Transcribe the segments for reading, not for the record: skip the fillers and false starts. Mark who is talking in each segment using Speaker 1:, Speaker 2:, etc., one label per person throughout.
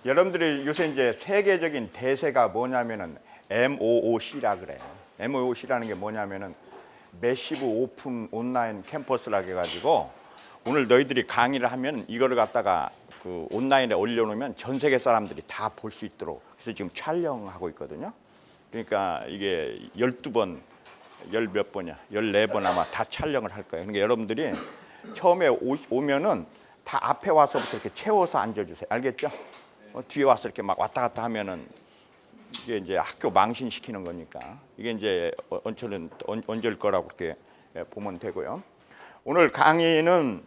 Speaker 1: 여러분들이 요새 이제 세계적인 대세가 뭐냐면은 MOOC라 그래요. MOOC라는 게 뭐냐면은 매시브 오픈 온라인 캠퍼스라 해가지고 오늘 너희들이 강의를 하면 이거를 갖다가 그 온라인에 올려놓으면 전 세계 사람들이 다 볼 수 있도록 그래서 지금 촬영하고 있거든요. 그러니까 이게 12번, 몇 번이야? 14번 아마 다 촬영을 할 거예요. 그러니까 여러분들이 처음에 오면은 다 앞에 와서부터 이렇게 채워서 앉아주세요. 알겠죠? 뒤에 와서 이렇게 막 왔다 갔다 하면은 이게 이제 학교 망신시키는 거니까 이게 이제 언제일 거라고 그렇게 보면 되고요. 오늘 강의는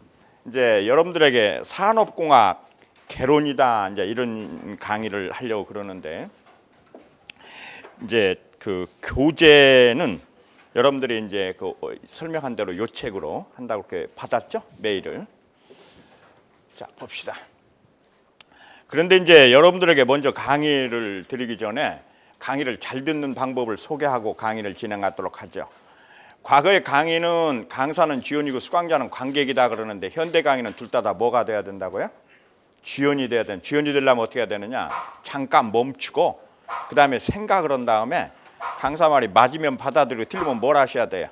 Speaker 1: 이제 여러분들에게 산업공학 개론이다 이제 이런 강의를 하려고 그러는데 이제 그 교재는 여러분들이 이제 그 설명한 대로 요 책으로 한다고 이렇게 받았죠? 메일을. 자, 봅시다. 그런데 이제 여러분들에게 먼저 강의를 드리기 전에 강의를 잘 듣는 방법을 소개하고 강의를 진행하도록 하죠. 과거의 강의는 강사는 지원이고 수강자는 관객이다 그러는데 현대 강의는 둘 다 뭐가 돼야 된다고요? 지원이 돼야 되는. 지원이 되려면 어떻게 해야 되느냐? 잠깐 멈추고 그 다음에 생각을 한 다음에 강사 말이 맞으면 받아들이고 틀리면 뭘 하셔야 돼요?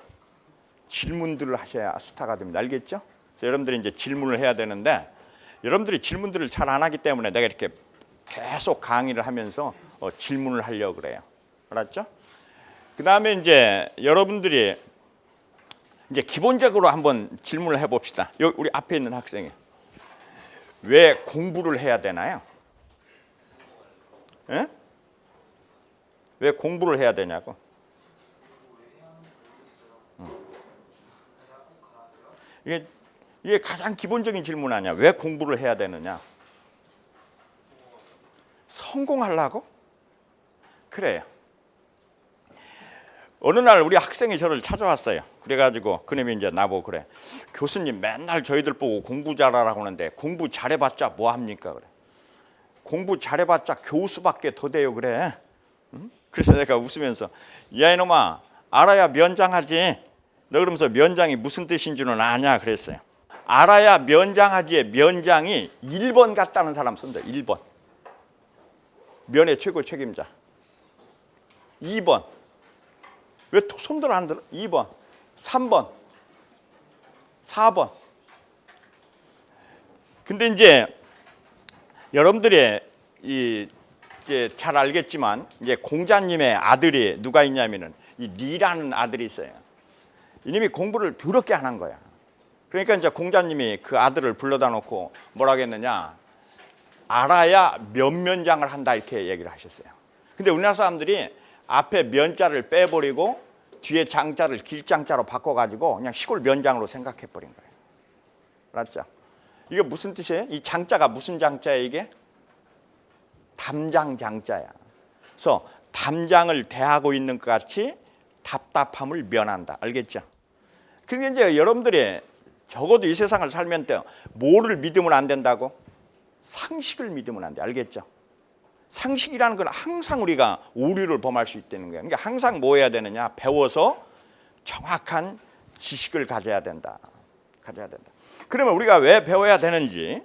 Speaker 1: 질문들을 하셔야 스타가 됩니다. 알겠죠? 그래서 여러분들이 이제 질문을 해야 되는데 여러분들이 질문들을 잘 안 하기 때문에 내가 이렇게 계속 강의를 하면서 질문을 하려고 그래요. 알았죠? 그 다음에 이제 여러분들이 이제 기본적으로 한번 질문을 해봅시다. 여기 우리 앞에 있는 학생이 왜 공부를 해야 되나요? 예? 왜 공부를 해야 되냐고? 이게 가장 기본적인 질문 아니야. 왜 공부를 해야 되느냐? 성공하려고? 그래요. 어느 날 우리 학생이 저를 찾아왔어요. 그래가지고 그놈이 이제 나보고 그래. 교수님 맨날 저희들 보고 공부 잘하라고 하는데 공부 잘해봤자 뭐 합니까? 그래. 공부 잘해봤자 교수밖에 더 돼요. 그래. 응? 그래서 내가 웃으면서 야 이놈아 알아야 면장하지. 너 그러면서 면장이 무슨 뜻인 줄은 아냐 그랬어요. 알아야 면장하지의 면장이 1번 같다는 사람 손들. 1번. 면의 최고 책임자. 2번. 왜 손들 안 들어? 2번. 3번. 4번. 근데 이제 여러분들이 이제 잘 알겠지만 이제 공자님의 아들이 누가 있냐면은 이 리라는 아들이 있어요. 이님이 공부를 더럽게 안 한 거야. 그러니까 이제 공자님이 그 아들을 불러다 놓고 뭐라고 했느냐? 알아야 면면장을 한다 이렇게 얘기를 하셨어요. 근데 우리나라 사람들이 앞에 면자를 빼버리고 뒤에 장자를 길장자로 바꿔가지고 그냥 시골 면장으로 생각해버린 거예요. 알았죠? 이게 무슨 뜻이에요? 이 장자가 무슨 장자예요 이게? 담장 장자야. 그래서 담장을 대하고 있는 것 같이 답답함을 면한다. 알겠죠? 그게 이제 여러분들이 적어도 이 세상을 살면 때 뭐를 믿으면 안 된다고? 상식을 믿으면 안 돼. 알겠죠? 상식이라는 건 항상 우리가 오류를 범할 수 있다는 거예요. 그러니까 항상 뭐 해야 되느냐? 배워서 정확한 지식을 가져야 된다. 가져야 된다. 그러면 우리가 왜 배워야 되는지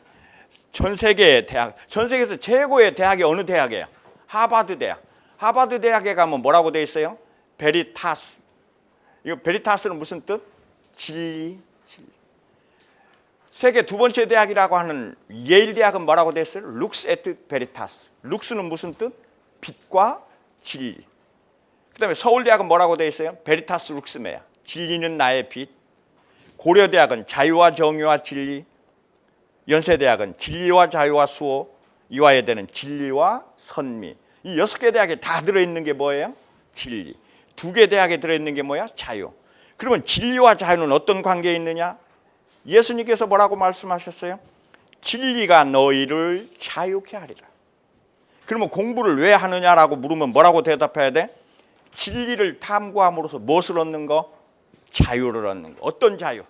Speaker 1: 전 세계 대학, 전 세계에서 최고의 대학이 어느 대학이에요? 하버드 대학. 하버드 대학에 가면 뭐라고 돼 있어요? 베리타스. 이거 베리타스는 무슨 뜻? 진리. 세계 두 번째 대학이라고 하는 예일 대학은 뭐라고 돼 있어요? 룩스 에트 베리타스. 룩스는 무슨 뜻? 빛과 진리. 그 다음에 서울대학은 뭐라고 돼 있어요? 베리타스 룩스메야. 진리는 나의 빛. 고려대학은 자유와 정의와 진리. 연세대학은 진리와 자유와 수호. 이화여대는 진리와 선미. 이 6개 대학에 다 들어있는 게 뭐예요? 진리. 2개 대학에 들어있는 게 뭐야? 자유. 그러면 진리와 자유는 어떤 관계에 있느냐? 예수님께서 뭐라고 말씀하셨어요? 진리가 너희를 자유케 하리라. 그러면 공부를 왜 하느냐라고 물으면 뭐라고 대답해야 돼? 진리를 탐구함으로써 무엇을 얻는 거? 자유를 얻는 거. 어떤 자유?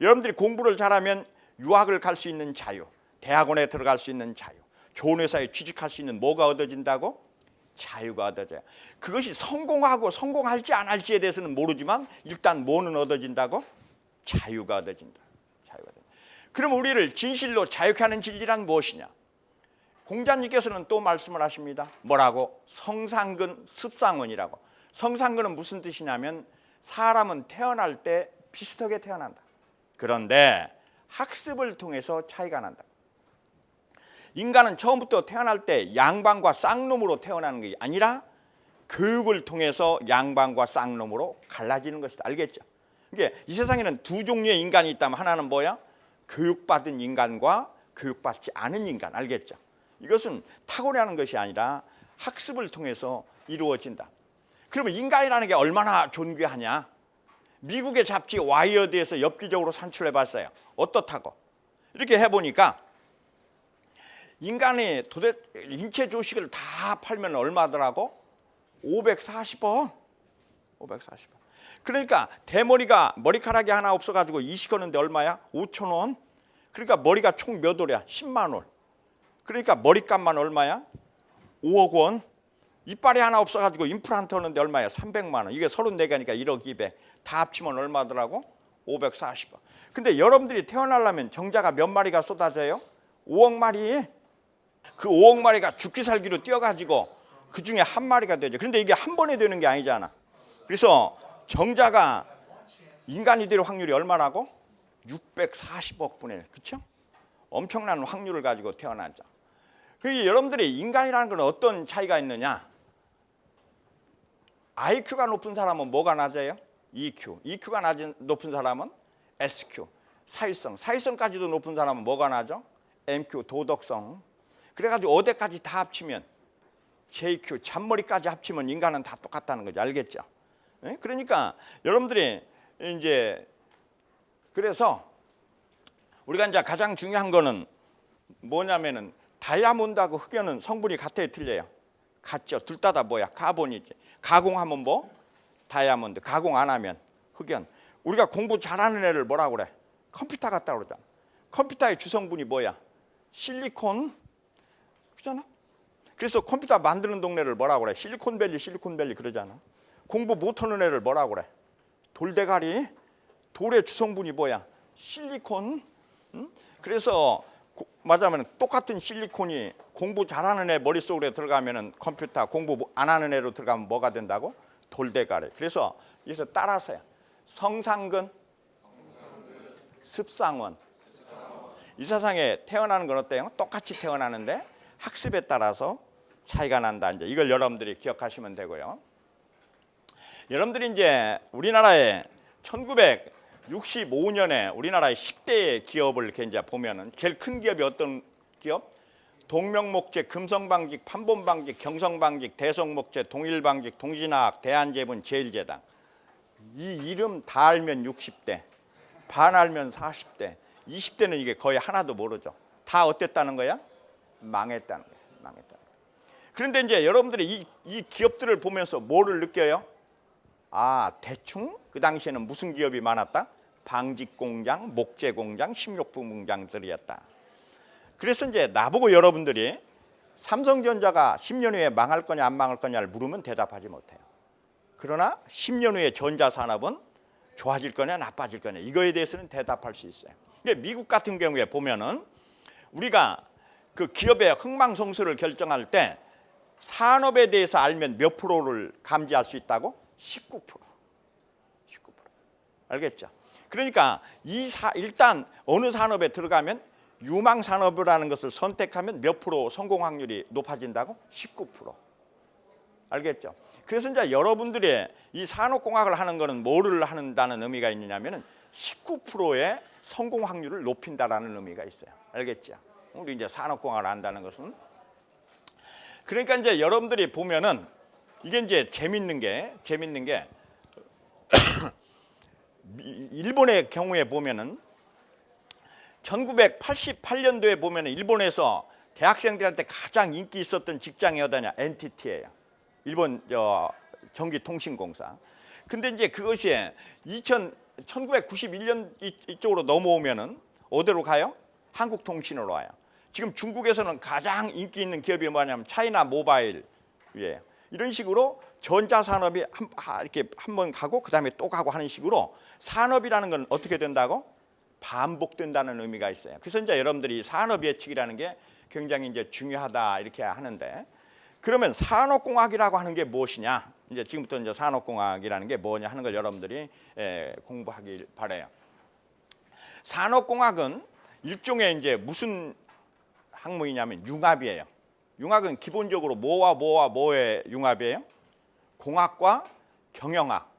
Speaker 1: 여러분들이 공부를 잘하면 유학을 갈 수 있는 자유, 대학원에 들어갈 수 있는 자유, 좋은 회사에 취직할 수 있는 뭐가 얻어진다고? 자유가 얻어져요. 그것이 성공하고 성공할지 안 할지에 대해서는 모르지만 일단 뭐는 얻어진다고? 자유가 얻어진다. 자유가 얻어진다. 그럼 우리를 진실로 자유케 하는 진리란 무엇이냐? 공자님께서는 또 말씀을 하십니다. 뭐라고? 성상근 습상원이라고. 성상근은 무슨 뜻이냐면 사람은 태어날 때 비슷하게 태어난다. 그런데 학습을 통해서 차이가 난다. 인간은 처음부터 태어날 때 양반과 쌍놈으로 태어나는 게 아니라 교육을 통해서 양반과 쌍놈으로 갈라지는 것이다. 알겠죠? 이게 이 세상에는 두 종류의 인간이 있다면 하나는 뭐야? 교육받은 인간과 교육받지 않은 인간. 알겠죠? 이것은 타고나는 것이 아니라 학습을 통해서 이루어진다. 그러면 인간이라는 게 얼마나 존귀하냐? 미국의 잡지 와이어드에서 엽기적으로 산출해 봤어요. 어떻다고? 이렇게 해보니까 인간이 도대체 인체 조식을 다 팔면 얼마더라고? 540원. 540원. 그러니까 대머리가 머리카락이 하나 없어가지고 이식하는데 얼마야? 5,000원. 그러니까 머리가 총 몇 월이야? 10만 원. 그러니까 머리값만 얼마야? 5억 원. 이빨이 하나 없어가지고 임플란트 하는데 얼마야? 300만 원. 이게 34개니까 1억 200. 다 합치면 얼마더라고? 540원. 근데 여러분들이 태어나려면 정자가 몇 마리가 쏟아져요? 5억 마리. 그 5억 마리가 죽기 살기로 뛰어가지고 그 중에 한 마리가 되죠. 그런데 이게 한 번에 되는 게 아니잖아. 그래서 정자가 인간이 될 확률이 얼마라고? 640억 분의 1. 그렇죠? 엄청난 확률을 가지고 태어나죠. 그러니까 여러분들이 인간이라는 건 어떤 차이가 있느냐? IQ가 높은 사람은 뭐가 낮아요? EQ. EQ가 높은 사람은 SQ. 사회성. 사회성까지도 높은 사람은 뭐가 낮아? MQ. 도덕성. 그래가지고 5대까지 다 합치면 JQ. 잔머리까지 합치면 인간은 다 똑같다는 거죠. 알겠죠? 네? 그러니까 여러분들이 이제 그래서 우리가 이제 가장 중요한 거는 뭐냐면은 다이아몬드하고 흑연은 성분이 같아요, 틀려요? 같죠. 둘 다 뭐야? 카본이지. 가공하면 뭐? 다이아몬드. 가공 안 하면 흑연. 우리가 공부 잘하는 애를 뭐라고 그래? 컴퓨터 같다 그러잖아. 컴퓨터의 주성분이 뭐야? 실리콘. 그렇잖아. 그래서 컴퓨터 만드는 동네를 뭐라고 그래? 실리콘밸리 그러잖아. 공부 못하는 애를 뭐라고 그래? 돌대가리. 돌의 주성분이 뭐야? 실리콘. 응? 그래서 맞아면 똑같은 실리콘이 공부 잘하는 애 머릿속에 들어가면은 컴퓨터, 공부 안 하는 애로 들어가면 뭐가 된다고? 돌대가리. 그래서 여기서 따라서요. 성상근, 습상원. 이 세상에 태어나는 건 어때요? 똑같이 태어나는데 학습에 따라서 차이가 난다. 이제 이걸 여러분들이 기억하시면 되고요. 여러분들이 이제 우리나라에 1965년에 우리나라의 10대 기업을 이렇게 이제 보면은 제일 큰 기업이 어떤 기업? 동명목재, 금성방직, 판본방직, 경성방직, 대성목재, 동일방직, 동진화학, 대한제분, 제일제당. 이 이름 다 알면 60대, 반 알면 40대, 20대는 이게 거의 하나도 모르죠. 다 어땠다는 거야? 망했다는 거야. 망했다는 거야. 그런데 이제 여러분들이 이 기업들을 보면서 뭐를 느껴요? 아, 대충 그 당시에는 무슨 기업이 많았다? 방직공장, 목재공장, 식료품 공장들이었다. 그래서 이제 나보고 여러분들이 삼성전자가 10년 후에 망할 거냐 안 망할 거냐를 물으면 대답하지 못해요. 그러나 10년 후에 전자산업은 좋아질 거냐 나빠질 거냐 이거에 대해서는 대답할 수 있어요. 미국 같은 경우에 보면은 우리가 그 기업의 흥망성쇠를 결정할 때 산업에 대해서 알면 몇 프로를 감지할 수 있다고? 19%. 19%. 알겠죠? 그러니까 일단 어느 산업에 들어가면 유망 산업이라는 것을 선택하면 몇 프로 성공 확률이 높아진다고? 19%. 알겠죠? 그래서 이제 여러분들이 이 산업공학을 하는 거는 뭐를 한다는 의미가 있느냐면은 19%의 성공 확률을 높인다라는 의미가 있어요. 알겠죠? 우리 이제 산업공학을 한다는 것은 그러니까 이제 여러분들이 보면은 이게 이제 재밌는 게 일본의 경우에 보면은 1988년도에 보면은 일본에서 대학생들한테 가장 인기 있었던 직장이 어디냐? NTT예요. 일본 전기통신공사. 근데 이제 그것이 1991년 이쪽으로 넘어오면은 어디로 가요? 한국통신으로 와요. 지금 중국에서는 가장 인기 있는 기업이 뭐냐면 차이나 모바일이에요. 이런 식으로 전자산업이 이렇게 한 번 가고 그다음에 또 가고 하는 식으로 산업이라는 건 어떻게 된다고? 반복된다는 의미가 있어요. 그래서 이제 여러분들이 산업 예측이라는 게 굉장히 이제 중요하다 이렇게 하는데, 그러면 산업공학이라고 하는 게 무엇이냐? 이제 지금부터 이제 산업공학이라는 게 뭐냐 하는 걸 여러분들이 공부하길 바래요. 산업공학은 일종의 이제 무슨 학문이냐면 융합이에요. 융합은 기본적으로 뭐와 뭐의 융합이에요? 공학과 경영학.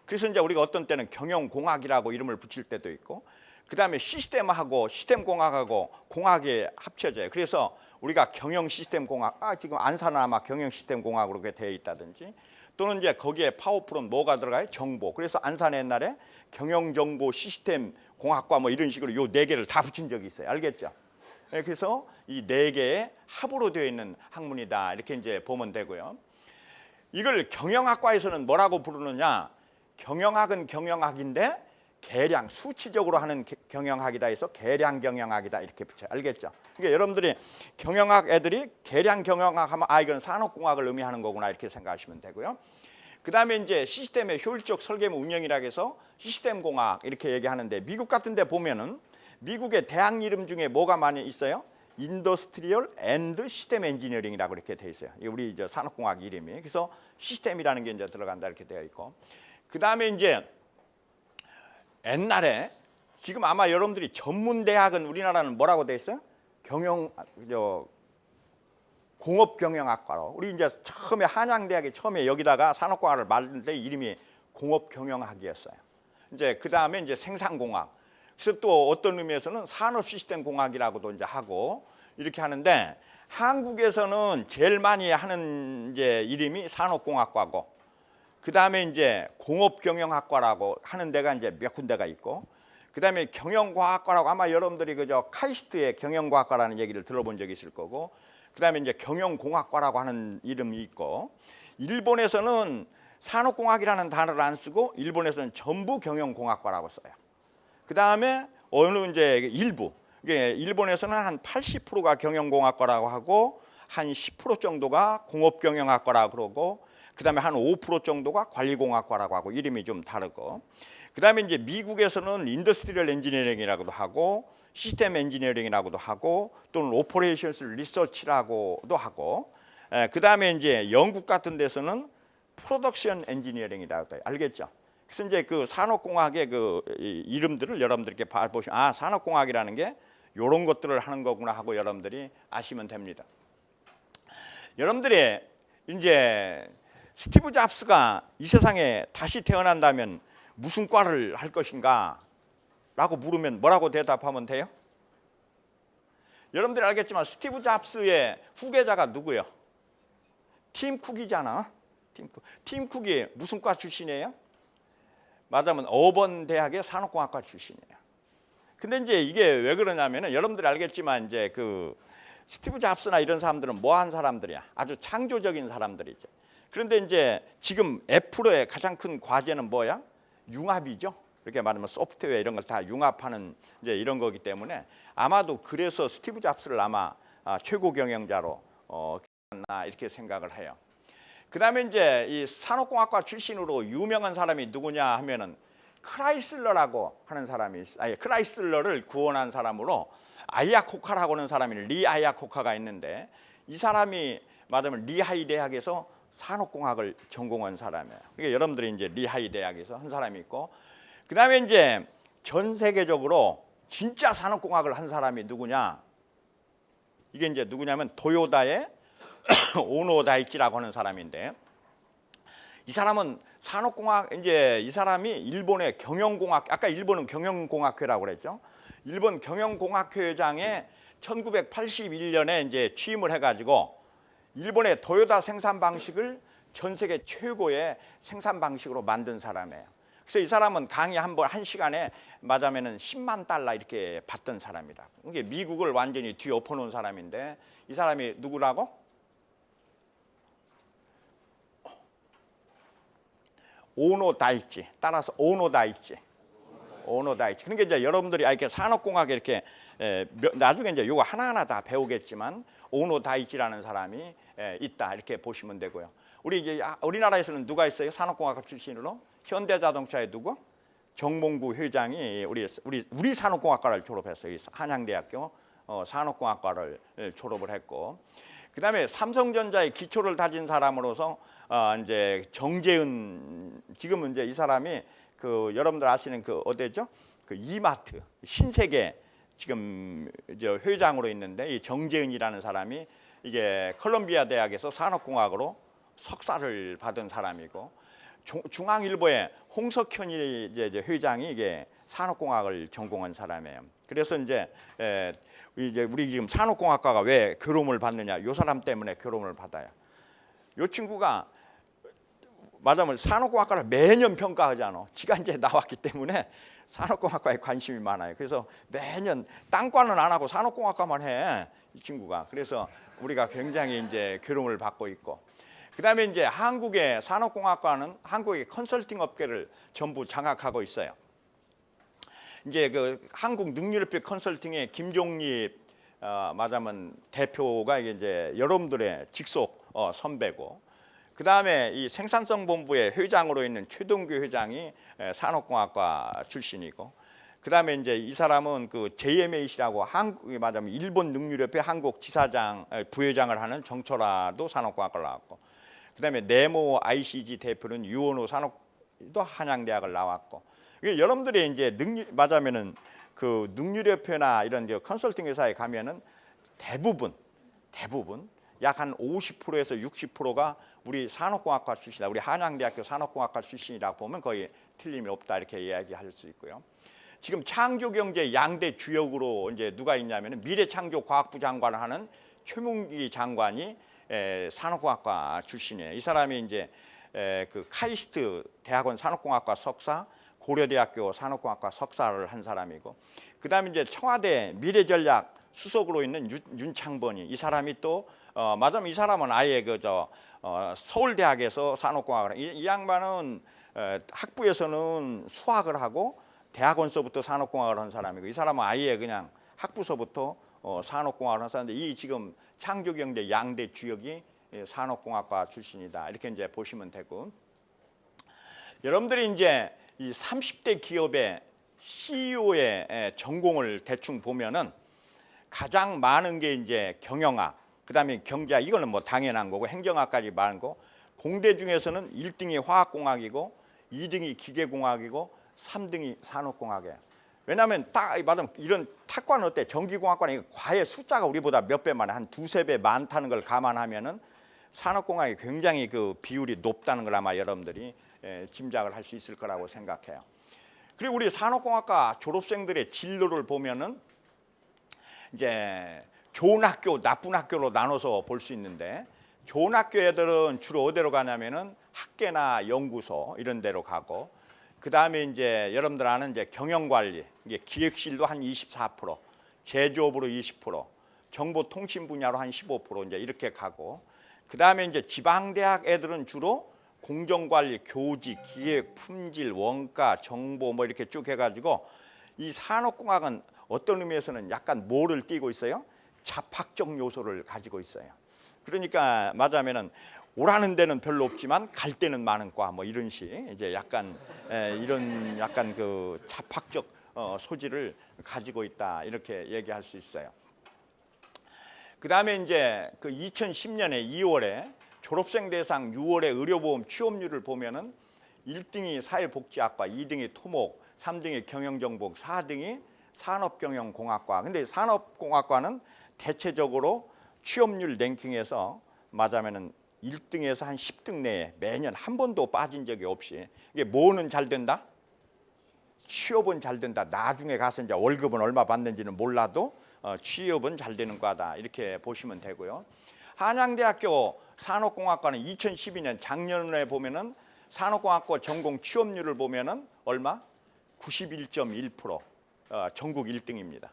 Speaker 1: 그래서 이제 우리가 어떤 때는 경영공학이라고 이름을 붙일 때도 있고, 그 다음에 시스템하고 시스템공학하고 공학이 합쳐져요. 그래서 우리가 경영시스템공학, 지금 안산은 아마 경영시스템공학으로 그렇게 되어 있다든지, 또는 이제 거기에 파워풀은 뭐가 들어가요? 정보. 그래서 안산에 옛날에 경영정보 시스템공학과 뭐 이런 식으로 요 네 개를 다 붙인 적이 있어요. 알겠죠? 그래서 이 네 개의 합으로 되어 있는 학문이다 이렇게 이제 보면 되고요. 이걸 경영학과에서는 뭐라고 부르느냐? 경영학은 경영학인데 계량, 수치적으로 하는 경영학이다 해서 계량 경영학이다 이렇게 붙여요. 알겠죠? 그러니까 여러분들이 경영학 애들이 계량 경영학 하면 이건 산업공학을 의미하는 거구나 이렇게 생각하시면 되고요. 그 다음에 이제 시스템의 효율적 설계 운영이라고 해서 시스템공학 이렇게 얘기하는데, 미국 같은 데 보면은 미국의 대학 이름 중에 뭐가 많이 있어요? 인더스트리얼 앤드 시스템 엔지니어링이라고 이렇게 돼 있어요. 이게 우리 이제 산업공학 이름이. 그래서 시스템이라는 게 이제 들어간다 이렇게 되어 있고, 그 다음에 이제 옛날에, 지금 아마 여러분들이 전문 대학은 우리나라는 뭐라고 돼 있어요? 공업경영학과로. 우리 이제 처음에 한양대학이 처음에 여기다가 산업공학을 만들 때 이름이 공업경영학이었어요. 이제 그 다음에 이제 생산공학. 그래서 또 어떤 의미에서는 산업시스템공학이라고도 이제 하고 이렇게 하는데, 한국에서는 제일 많이 하는 이제 이름이 산업공학과고, 그 다음에 이제 공업경영학과라고 하는 데가 이제 몇 군데가 있고, 그 다음에 경영과학과라고, 아마 여러분들이 그저 카이스트의 경영과학과라는 얘기를 들어본 적이 있을 거고, 그 다음에 이제 경영공학과라고 하는 이름이 있고, 일본에서는 산업공학이라는 단어를 안 쓰고 일본에서는 전부 경영공학과라고 써요. 그 다음에 어느 이제 일부, 일본에서는 한 80%가 경영공학과라고 하고 한 10% 정도가 공업경영학과라고 그러고, 그 다음에 한 5% 정도가 관리공학과라고 하고 이름이 좀 다르고, 그 다음에 이제 미국에서는 인더스트리얼 엔지니어링이라고도 하고 시스템 엔지니어링이라고도 하고 또는 오퍼레이션스 리서치라고도 하고, 그 다음에 이제 영국 같은 데서는 프로덕션 엔지니어링이라고 해요. 알겠죠? 그래서 이제 그 산업공학의 그 이름들을 여러분들께 보시면 산업공학이라는 게 이런 것들을 하는 거구나 하고 여러분들이 아시면 됩니다. 여러분들이 이제 스티브 잡스가 이 세상에 다시 태어난다면 무슨 과를 할 것인가 라고 물으면 뭐라고 대답하면 돼요? 여러분들이 알겠지만 스티브 잡스의 후계자가 누구예요? 팀 쿡이잖아. 팀 쿡이 무슨 과 출신이에요? 맞으면 어번 대학의 산업공학과 출신이에요. 근데 이제 이게 왜 그러냐면은 여러분들이 알겠지만 이제 그 스티브 잡스나 이런 사람들은 뭐 한 사람들이야? 아주 창조적인 사람들이죠. 그런데 이제 지금 애플의 가장 큰 과제는 뭐야? 융합이죠. 이렇게 말하면 소프트웨어 이런 걸 다 융합하는 이제 이런 거기 때문에 아마도 그래서 스티브 잡스를 아마 최고 경영자로 나 이렇게 생각을 해요. 그다음에 이제 이 산업공학과 출신으로 유명한 사람이 누구냐 하면은 크라이슬러라고 하는 사람이 있어요. 크라이슬러를 구원한 사람으로 아이아코카라고 하는 사람이 리 아이아코카가 있는데, 이 사람이 말하면 리하이 대학에서 산업공학을 전공한 사람이에요. 그러니까 여러분들이 이제 리하이 대학에서 한 사람이 있고, 그다음에 이제 전 세계적으로 진짜 산업공학을 한 사람이 누구냐? 이게 이제 누구냐면 도요다의 오노 다이치라고 하는 사람인데, 이 사람은 산업공학, 이제 이 사람이 일본의 경영공학, 아까 일본은 경영공학회라고 그랬죠. 일본 경영공학회장에 1981년에 이제 취임을 해가지고 일본의 도요타 생산 방식을 전 세계 최고의 생산 방식으로 만든 사람이에요. 그래서 이 사람은 강의 한 시간에 맞으면은 10만 달러 이렇게 받던 사람이라. 이게 미국을 완전히 뒤엎어 놓은 사람인데, 이 사람이 누구라고? 오노 다이치. 따라서 오노 다이치. 그러니까 이제 여러분들이 이렇게 산업공학에 이렇게 나중에 이제 요거 하나하나 다 배우겠지만 오노 다이치라는 사람이 있다 이렇게 보시면 되고요. 우리 이제 우리나라에서는 누가 있어요? 산업공학 출신으로 현대자동차의 누구? 정몽구 회장이 우리 산업공학과를 졸업했어요. 한양대학교 산업공학과를 졸업을 했고, 그다음에 삼성전자의 기초를 다진 사람으로서 이제 정재은, 지금은 이제 이 사람이 그 여러분들 아시는 그 어디죠? 그 이마트 신세계 지금 이제 회장으로 있는데, 이 정재은이라는 사람이 이게 컬럼비아 대학에서 산업공학으로 석사를 받은 사람이고, 중앙일보의 홍석현이 이제 회장이 이게 산업공학을 전공한 사람이에요. 그래서 이제 우리 지금 산업공학과가 왜 교롱을 받느냐? 요 사람 때문에 교롱을 받아요. 요 친구가 말하자면 산업공학과를 매년 평가하잖아. 지가 이제 나왔기 때문에 산업공학과에 관심이 많아요. 그래서 매년 땅과는 안 하고 산업공학과만 해, 이 친구가. 그래서 우리가 굉장히 이제 교롱을 받고 있고, 그다음에 이제 한국의 산업공학과는 한국의 컨설팅 업계를 전부 장악하고 있어요. 이제 그 한국 능률협회 컨설팅의 김종립 말하자면 대표가 이제 여러분들의 직속 선배고, 그 다음에 이 생산성본부의 회장으로 있는 최동규 회장이 산업공학과 출신이고, 그 다음에 이제 이 사람은 그 JMAC라고 한국 말하자면 일본 능률협회 한국 지사장 부회장을 하는 정철아도 산업공학과를 나왔고, 그 다음에 네모 ICG 대표는 유원호 산업도 한양대학을 나왔고, 여러분들이 이제 말하자면은 그 능률협회나 이런 컨설팅 회사에 가면은 대부분 약 한 50%에서 60%가 우리 산업공학과 출신이다. 우리 한양대학교 산업공학과 출신이라고 보면 거의 틀림이 없다, 이렇게 이야기할 수 있고요. 지금 창조경제 양대 주역으로 이제 누가 있냐면은 미래창조과학부 장관을 하는 최문기 장관이 산업공학과 출신이에요. 이 사람이 이제 그 카이스트 대학원 산업공학과 석사, 고려대학교 산업공학과 석사를 한 사람이고, 그다음에 이제 청와대 미래전략 수석으로 있는 윤창번이, 이 사람이 또 맞으면 이 사람은 아예 서울대학에서 산업공학을, 이 양반은 학부에서는 수학을 하고 대학원서부터 산업공학을 한 사람이고, 이 사람은 아예 그냥 학부서부터 산업공학을 한 사람인데, 이 지금 창조경제 양대 주역이 산업공학과 출신이다, 이렇게 이제 보시면 되고, 여러분들이 이제 이 30대 기업의 CEO의 전공을 대충 보면은 가장 많은 게 이제 경영학, 그다음에 경제학, 이거는 뭐 당연한 거고, 행정학까지 많은 거. 공대 중에서는 1등이 화학공학이고 2등이 기계공학이고 3등이 산업공학이에요. 왜냐하면 딱 말하면 이런 탁과는 어때? 전기공학과는 과외 숫자가 우리보다 몇 배 많아, 한 두세 배 많다는 걸 감안하면은 산업공학이 굉장히 그 비율이 높다는 걸 아마 여러분들이 짐작을 할 수 있을 거라고 생각해요. 그리고 우리 산업공학과 졸업생들의 진로를 보면은 이제 좋은 학교, 나쁜 학교로 나눠서 볼 수 있는데, 좋은 학교 애들은 주로 어디로 가냐면은 학계나 연구소 이런 데로 가고, 그 다음에 이제 여러분들 아는 이제 경영관리, 이게 기획실도 한 24%, 제조업으로 20%, 정보통신 분야로 한 15% 이제 이렇게 가고, 그 다음에 이제 지방대학 애들은 주로 공정관리, 교직, 기획, 품질, 원가, 정보 뭐 이렇게 쭉 해가지고, 이 산업공학은 어떤 의미에서는 약간 뭐를 띠고 있어요? 잡학적 요소를 가지고 있어요. 그러니까 말하자면은 오라는 데는 별로 없지만 갈 데는 많은 과, 뭐 이런 식, 이제 약간 이런 약간 그 잡학적 소질을 가지고 있다, 이렇게 얘기할 수 있어요. 그 다음에 이제 그 2010년에 2월에 졸업생 대상 6월에 의료보험 취업률을 보면은 1등이 사회복지학과, 2등이 토목, 3등이 경영정보, 4등이 산업경영공학과. 근데 산업공학과는 대체적으로 취업률 랭킹에서 맞으면은 1등에서 한 10등 내에 매년 한 번도 빠진 적이 없이, 이게 뭐는 잘 된다? 취업은 잘 된다. 나중에 가서 이제 월급은 얼마 받는지는 몰라도 취업은 잘 되는 과다, 이렇게 보시면 되고요. 한양대학교 산업공학과는 2012년 작년에 보면은 산업공학과 전공 취업률을 보면은 얼마? 91.1%, 전국 1등입니다.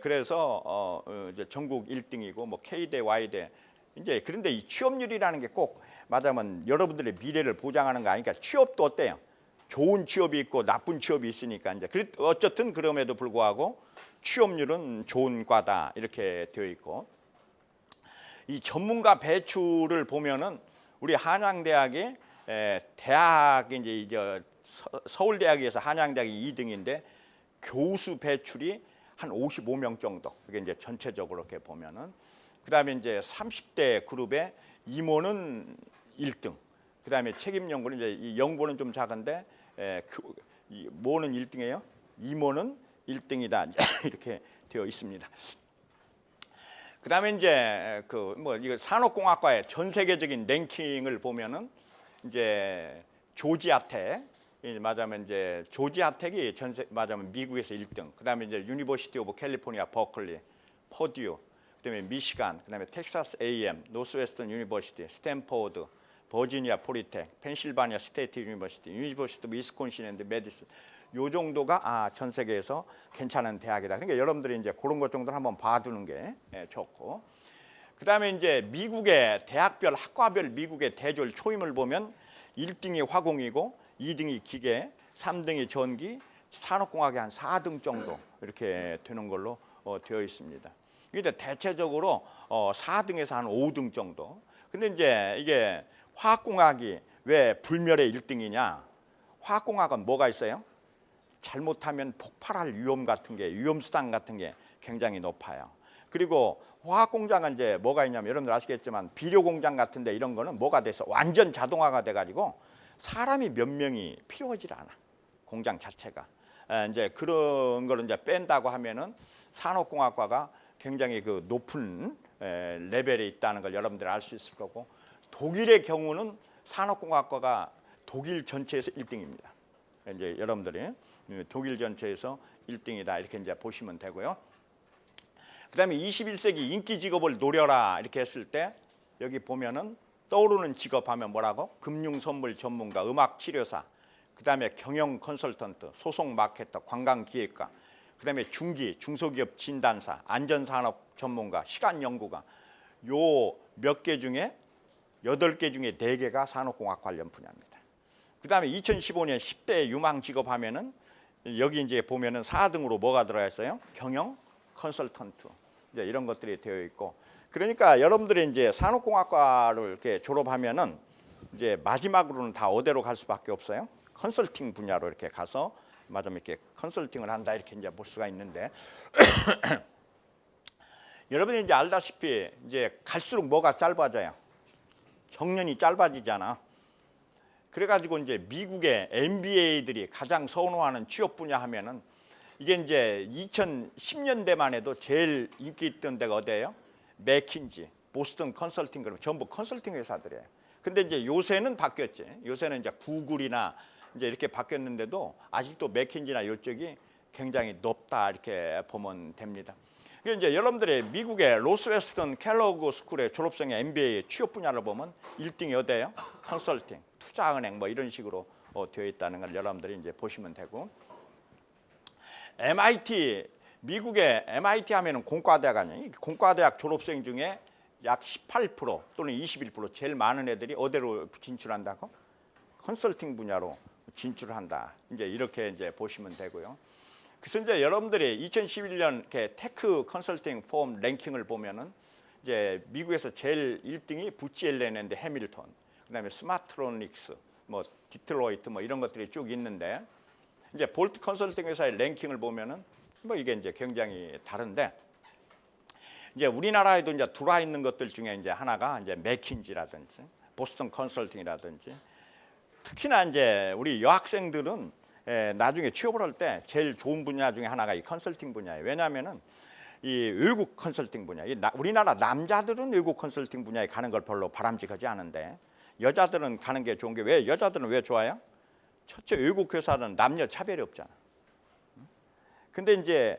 Speaker 1: 그래서 이제 전국 1등이고 뭐 K대, Y대 이제. 그런데 이 취업률이라는 게 꼭 말하자면 여러분들의 미래를 보장하는 거 아니니까, 취업도 어때요? 좋은 취업이 있고 나쁜 취업이 있으니까 이제 어쨌든 그럼에도 불구하고 취업률은 좋은 과다, 이렇게 되어 있고, 이 전문가 배출을 보면은 우리 한양대학이 대학이 이제 서울대학에서 한양대학이 2등인데 교수 배출이 한 55명 정도. 그게 이제 전체적으로 이렇게 보면은. 그다음에 이제 30대 그룹의 임원은 1등. 그다음에 책임 연구는 이제 이 연구는 좀 작은데 뭐는 1등이에요? 임원은 1등이다. 이렇게 되어 있습니다. 그다음에 이제 이거 산업공학과의 전 세계적인 랭킹을 보면은 이제 조지아텍 맞으면 이제 조지아텍이 맞으면 미국에서 1등. 그다음에 이제 유니버시티 오브 캘리포니아 버클리, 퍼듀, 그다음에 미시간, 그다음에 텍사스 A&M, 노스웨스턴 유니버시티, 스탠포드, 버지니아 포리텍, 펜실바니아 스테이트 유니버시티, 유니버시티 오브 위스콘신 앤드 메디슨. 요 정도가 전 세계에서 괜찮은 대학이다. 그러니까 여러분들이 이제 그런 것 정도는 한번 봐두는 게 좋고. 그다음에 이제 미국의 대학별 학과별 미국의 대졸 초임을 보면 1등이 화공이고 2등이 기계, 3등이 전기, 산업공학이 한 4등 정도 이렇게 되는 걸로 되어 있습니다. 근데 대체적으로 4등에서 한 5등 정도. 근데 이제 이게 화학공학이 왜 불멸의 1등이냐? 화학공학은 뭐가 있어요? 잘못하면 폭발할 위험 같은 게, 위험수단 같은 게 굉장히 높아요. 그리고 화학공장은 이제 뭐가 있냐면 여러분들 아시겠지만 비료공장 같은 데 이런 거는 뭐가 돼서 완전 자동화가 돼가지고 사람이 몇 명이 필요하지 않아. 공장 자체가. 이제 그런 거를 이제 뺀다고 하면은 산업공학과가 굉장히 그 높은 레벨에 있다는 걸 여러분들이 알 수 있을 거고, 독일의 경우는 산업공학과가 독일 전체에서 1등입니다. 이제 여러분들이 독일 전체에서 1등이다 이렇게 이제 보시면 되고요. 그다음에 21세기 인기 직업을 노려라 이렇게 했을 때 여기 보면은 떠오르는 직업하면 뭐라고? 금융 선물 전문가, 음악 치료사, 그다음에 경영 컨설턴트, 소송 마케터, 관광 기획가, 그다음에 중소기업 진단사, 안전산업 전문가, 시간 연구가. 요 몇 개 중에 8개 중에 4개가 산업공학 관련 분야입니다. 그다음에 2015년 10대 유망 직업 하면은 여기 이제 보면은 4등으로 뭐가 들어가 있어요? 경영 컨설턴트. 이제 이런 것들이 되어 있고, 그러니까 여러분들이 이제 산업공학과를 이렇게 졸업하면은 이제 마지막으로는 다 어디로 갈 수밖에 없어요? 컨설팅 분야로 이렇게 가서 맞으면 이렇게 컨설팅을 한다 이렇게 이제 볼 수가 있는데 여러분이 이제 알다시피 이제 갈수록 뭐가 짧아져요? 정년이 짧아지잖아. 그래가지고 이제 미국의 MBA들이 가장 선호하는 취업 분야 하면은 이게 이제 2010년대만 해도 제일 인기 있던 데가 어디예요? 맥킨지, 보스턴 컨설팅 그룹 전부 컨설팅 회사들이에요. 근데 이제 요새는 바뀌었지. 요새는 이제 구글이나 이제 이렇게 바뀌었는데도 아직도 맥킨지나 이쪽이 굉장히 높다 이렇게 보면 됩니다. 그래서 이제 여러분들이 미국의 로스웨스턴 켈로그 스쿨의 졸업생의 MBA 취업 분야를 보면 1등이 어디예요? 컨설팅, 투자은행 뭐 이런 식으로 되어 있다는 걸 여러분들이 이제 보시면 되고, MIT, 미국의 MIT 하면은 공과대학 아니에요? 공과대학 졸업생 중에 약 18% 또는 21% 제일 많은 애들이 어디로 진출한다고? 컨설팅 분야로 진출한다. 이제 이렇게 이제 보시면 되고요. 그래서 이제 여러분들이 2011년 이렇게 테크 컨설팅 폼 랭킹을 보면은 이제 미국에서 제일 1등이 부치 앨런 앤드 해밀턴, 그다음에 스마트로닉스, 뭐 디트로이트 뭐 이런 것들이 쭉 있는데, 이제 볼트 컨설팅 회사의 랭킹을 보면은 뭐 이게 이제 굉장히 다른데, 이제 우리나라에도 이제 들어와 있는 것들 중에 이제 하나가 이제 맥킨지라든지 보스턴 컨설팅이라든지, 특히나 이제 우리 여학생들은 나중에 취업을 할 때 제일 좋은 분야 중에 하나가 이 컨설팅 분야예요. 왜냐하면은 이 외국 컨설팅 분야, 우리나라 남자들은 외국 컨설팅 분야에 가는 걸 별로 바람직하지 않은데 여자들은 가는 게 좋은 게, 왜 여자들은 왜 좋아요? 첫째, 외국 회사는 남녀 차별이 없잖아. 근데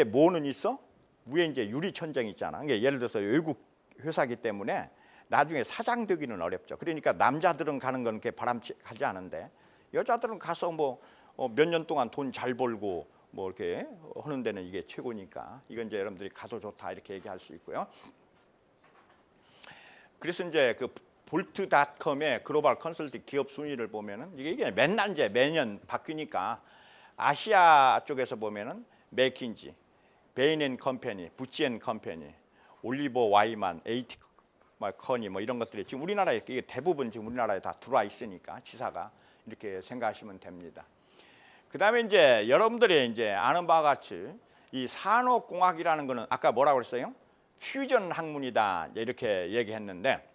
Speaker 1: 뭐는 있어? 위에 이제 유리천장이 있잖아. 그러니까 예를 들어서 외국 회사기 때문에 나중에 사장 되기는 어렵죠. 그러니까 남자들은 가는 건 그렇게 바람직하지 않은데 여자들은 가서 뭐 몇 년 동안 돈 잘 벌고 뭐 이렇게 하는 데는 이게 최고니까 이건 이제 여러분들이 가도 좋다 이렇게 얘기할 수 있고요. 그래서 이제 그 볼트닷컴의 글로벌 컨설팅 기업 순위를 보면은 이게 맨날 이제 매년 바뀌니까 아시아 쪽에서 보면은 맥킨지, 베인앤컴퍼니, 부치앤컴퍼니, 올리버 와이만, 에이티 커니 뭐 이런 것들이 지금 우리나라에 이게 대부분 지금 우리나라에 다 들어와 있으니까 지사가 이렇게 생각하시면 됩니다. 그다음에 이제 여러분들이 이제 아는 바와 같이 이 산업공학이라는 거는 아까 뭐라고 그랬어요? 퓨전 학문이다 이렇게 얘기했는데,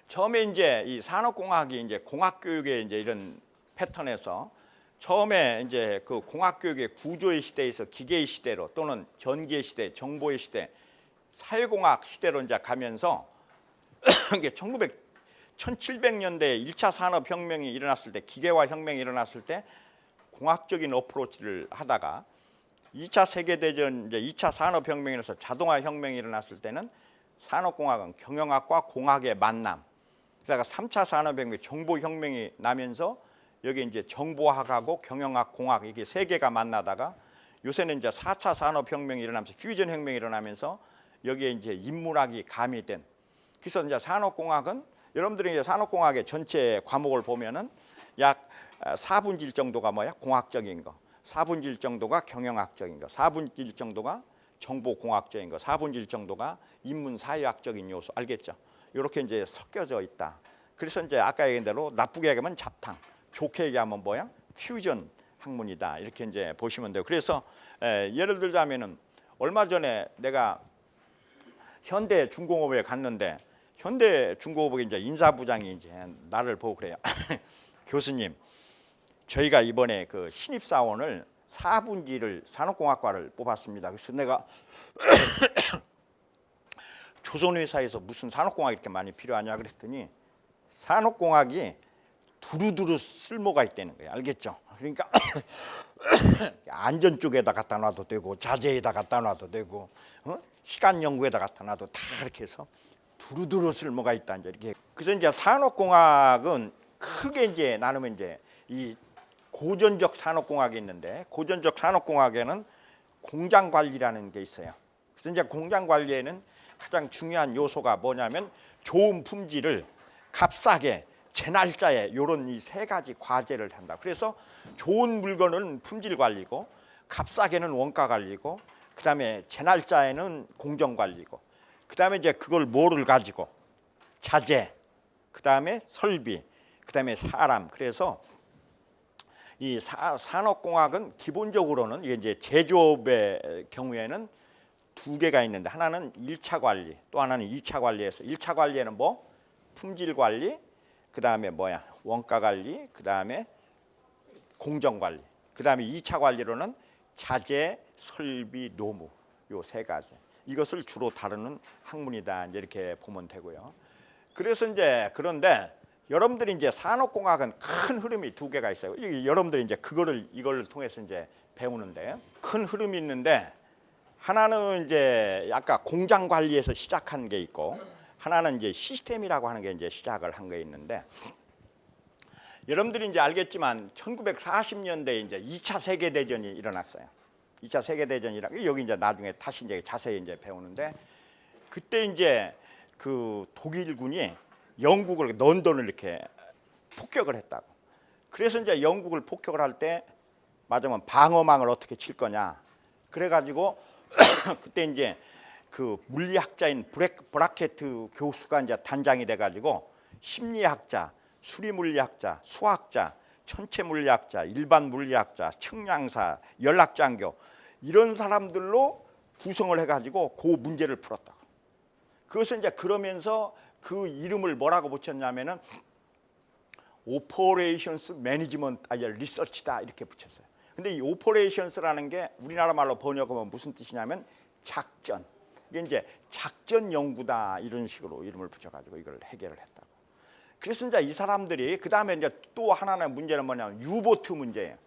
Speaker 1: 처음에 이제 이 산업공학이 이제 공학교육의 이제 이런 패턴에서 처음에 이제 그 공학교육의 구조의 시대에서 기계의 시대로 또는 전기의 시대, 정보의 시대, 사회공학 시대로 이제 가면서 이게 1700년대에 1차 산업혁명이 일어났을 때, 기계화 혁명이 일어났을 때 공학적인 어프로치를 하다가 2차 세계대전, 이제 2차 산업혁명에서 자동화 혁명이 일어났을 때는 산업공학은 경영학과 공학의 만남, 그러다가 3차 산업혁명, 정보혁명이 나면서 여기 이제 정보학하고 경영학, 공학 이게 세 개가 만나다가 요새는 이제 4차 산업혁명이 일어나면서 퓨전 혁명이 일어나면서 여기에 이제 인문학이 가미된. 그래서 이제 산업공학은 여러분들이 이제 산업공학의 전체 과목을 보면은 약 4분의 1 정도가 뭐야? 공학적인 거, 4분의 1 정도가 경영학적인 거, 4분의 1 정도가 정보공학적인 거, 4분의 1 정도가 인문사회학적인 요소. 알겠죠? 이렇게 이제 섞여져 있다. 그래서 이제 아까 얘기한 대로 나쁘게 얘기하면 잡탕, 좋게 얘기하면 뭐야? 퓨전 학문이다. 이렇게 이제 보시면 돼요. 그래서 예를 들자면은 얼마 전에 내가 현대중공업에 갔는데 현대중공업의 이제 인사부장이 이제 나를 보고 그래요. 교수님, 저희가 이번에 그 신입사원을 4분기를 산업공학과를 뽑았습니다. 그래서 내가 조선회사에서 무슨 산업공학이 이렇게 많이 필요하냐 그랬더니 산업공학이 두루두루 쓸모가 있다는 거예요. 알겠죠? 그러니까 안전 쪽에다 갖다 놔도 되고 자재에다 갖다 놔도 되고 시간 연구에다 갖다 놔도 다 이렇게 해서 두루두루 쓸모가 있다. 이렇게. 그래서 이제 산업공학은 크게 이제 나누면 이제 이 고전적 산업공학이 있는데, 고전적 산업공학에는 공장 관리라는 게 있어요. 그래서 이제 공장 관리에는 가장 중요한 요소가 뭐냐면 좋은 품질을 값싸게 제 날짜에 이런 이 세 가지 과제를 한다. 그래서 좋은 물건은 품질 관리고, 값싸게는 원가 관리고, 그다음에 제 날짜에는 공정 관리고, 그다음에 이제 그걸 뭐를 가지고 자재, 그다음에 설비, 그다음에 사람. 그래서 이 산업공학은 기본적으로는 이제 제조업의 경우에는 두 개가 있는데, 하나는 1차 관리, 또 하나는 2차 관리에서 1차 관리에는 뭐 품질 관리, 그다음에 뭐야 원가 관리, 그다음에 공정 관리, 그다음에 2차 관리로는 자재, 설비, 노무, 요 세 가지. 이것을 주로 다루는 학문이다. 이렇게 보면 되고요. 그래서 이제 그런데 여러분들이 이제 산업공학은 큰 흐름이 두 개가 있어요. 여러분들이 이제 이걸 통해서 이제 배우는데 큰 흐름이 있는데, 하나는 이제 아까 공장 관리에서 시작한 게 있고, 하나는 이제 시스템이라고 하는 게 이제 시작을 한 게 있는데, 여러분들이 이제 알겠지만 1940년대에 이제 2차 세계 대전이 일어났어요. 2차 세계 대전이라 여기 이제 나중에 다시 이제 자세히 이제 배우는데, 그때 이제 그 독일군이 영국을, 런던을 이렇게 폭격을 했다고. 그래서 이제 영국을 폭격을 할 때 맞으면 방어망을 어떻게 칠 거냐. 그래가지고 그때 이제 그 물리학자인 브라케트 교수가 이제 단장이 돼가지고 심리학자, 수리물리학자, 수학자, 천체물리학자, 일반 물리학자, 측량사, 연락장교 이런 사람들로 구성을 해가지고 그 문제를 풀었다고. 그것은 이제 그러면서 그 이름을 뭐라고 붙였냐면은 Operations Management Research다 이렇게 붙였어요. 근데 이 Operations라는 게 우리나라 말로 번역하면 무슨 뜻이냐면 작전. 이게 이제 작전 연구다 이런 식으로 이름을 붙여가지고 이걸 해결을 했다고. 그래서 이제 이 사람들이 그 다음에 이제 또 하나의 문제는 뭐냐면 유보트 문제예요.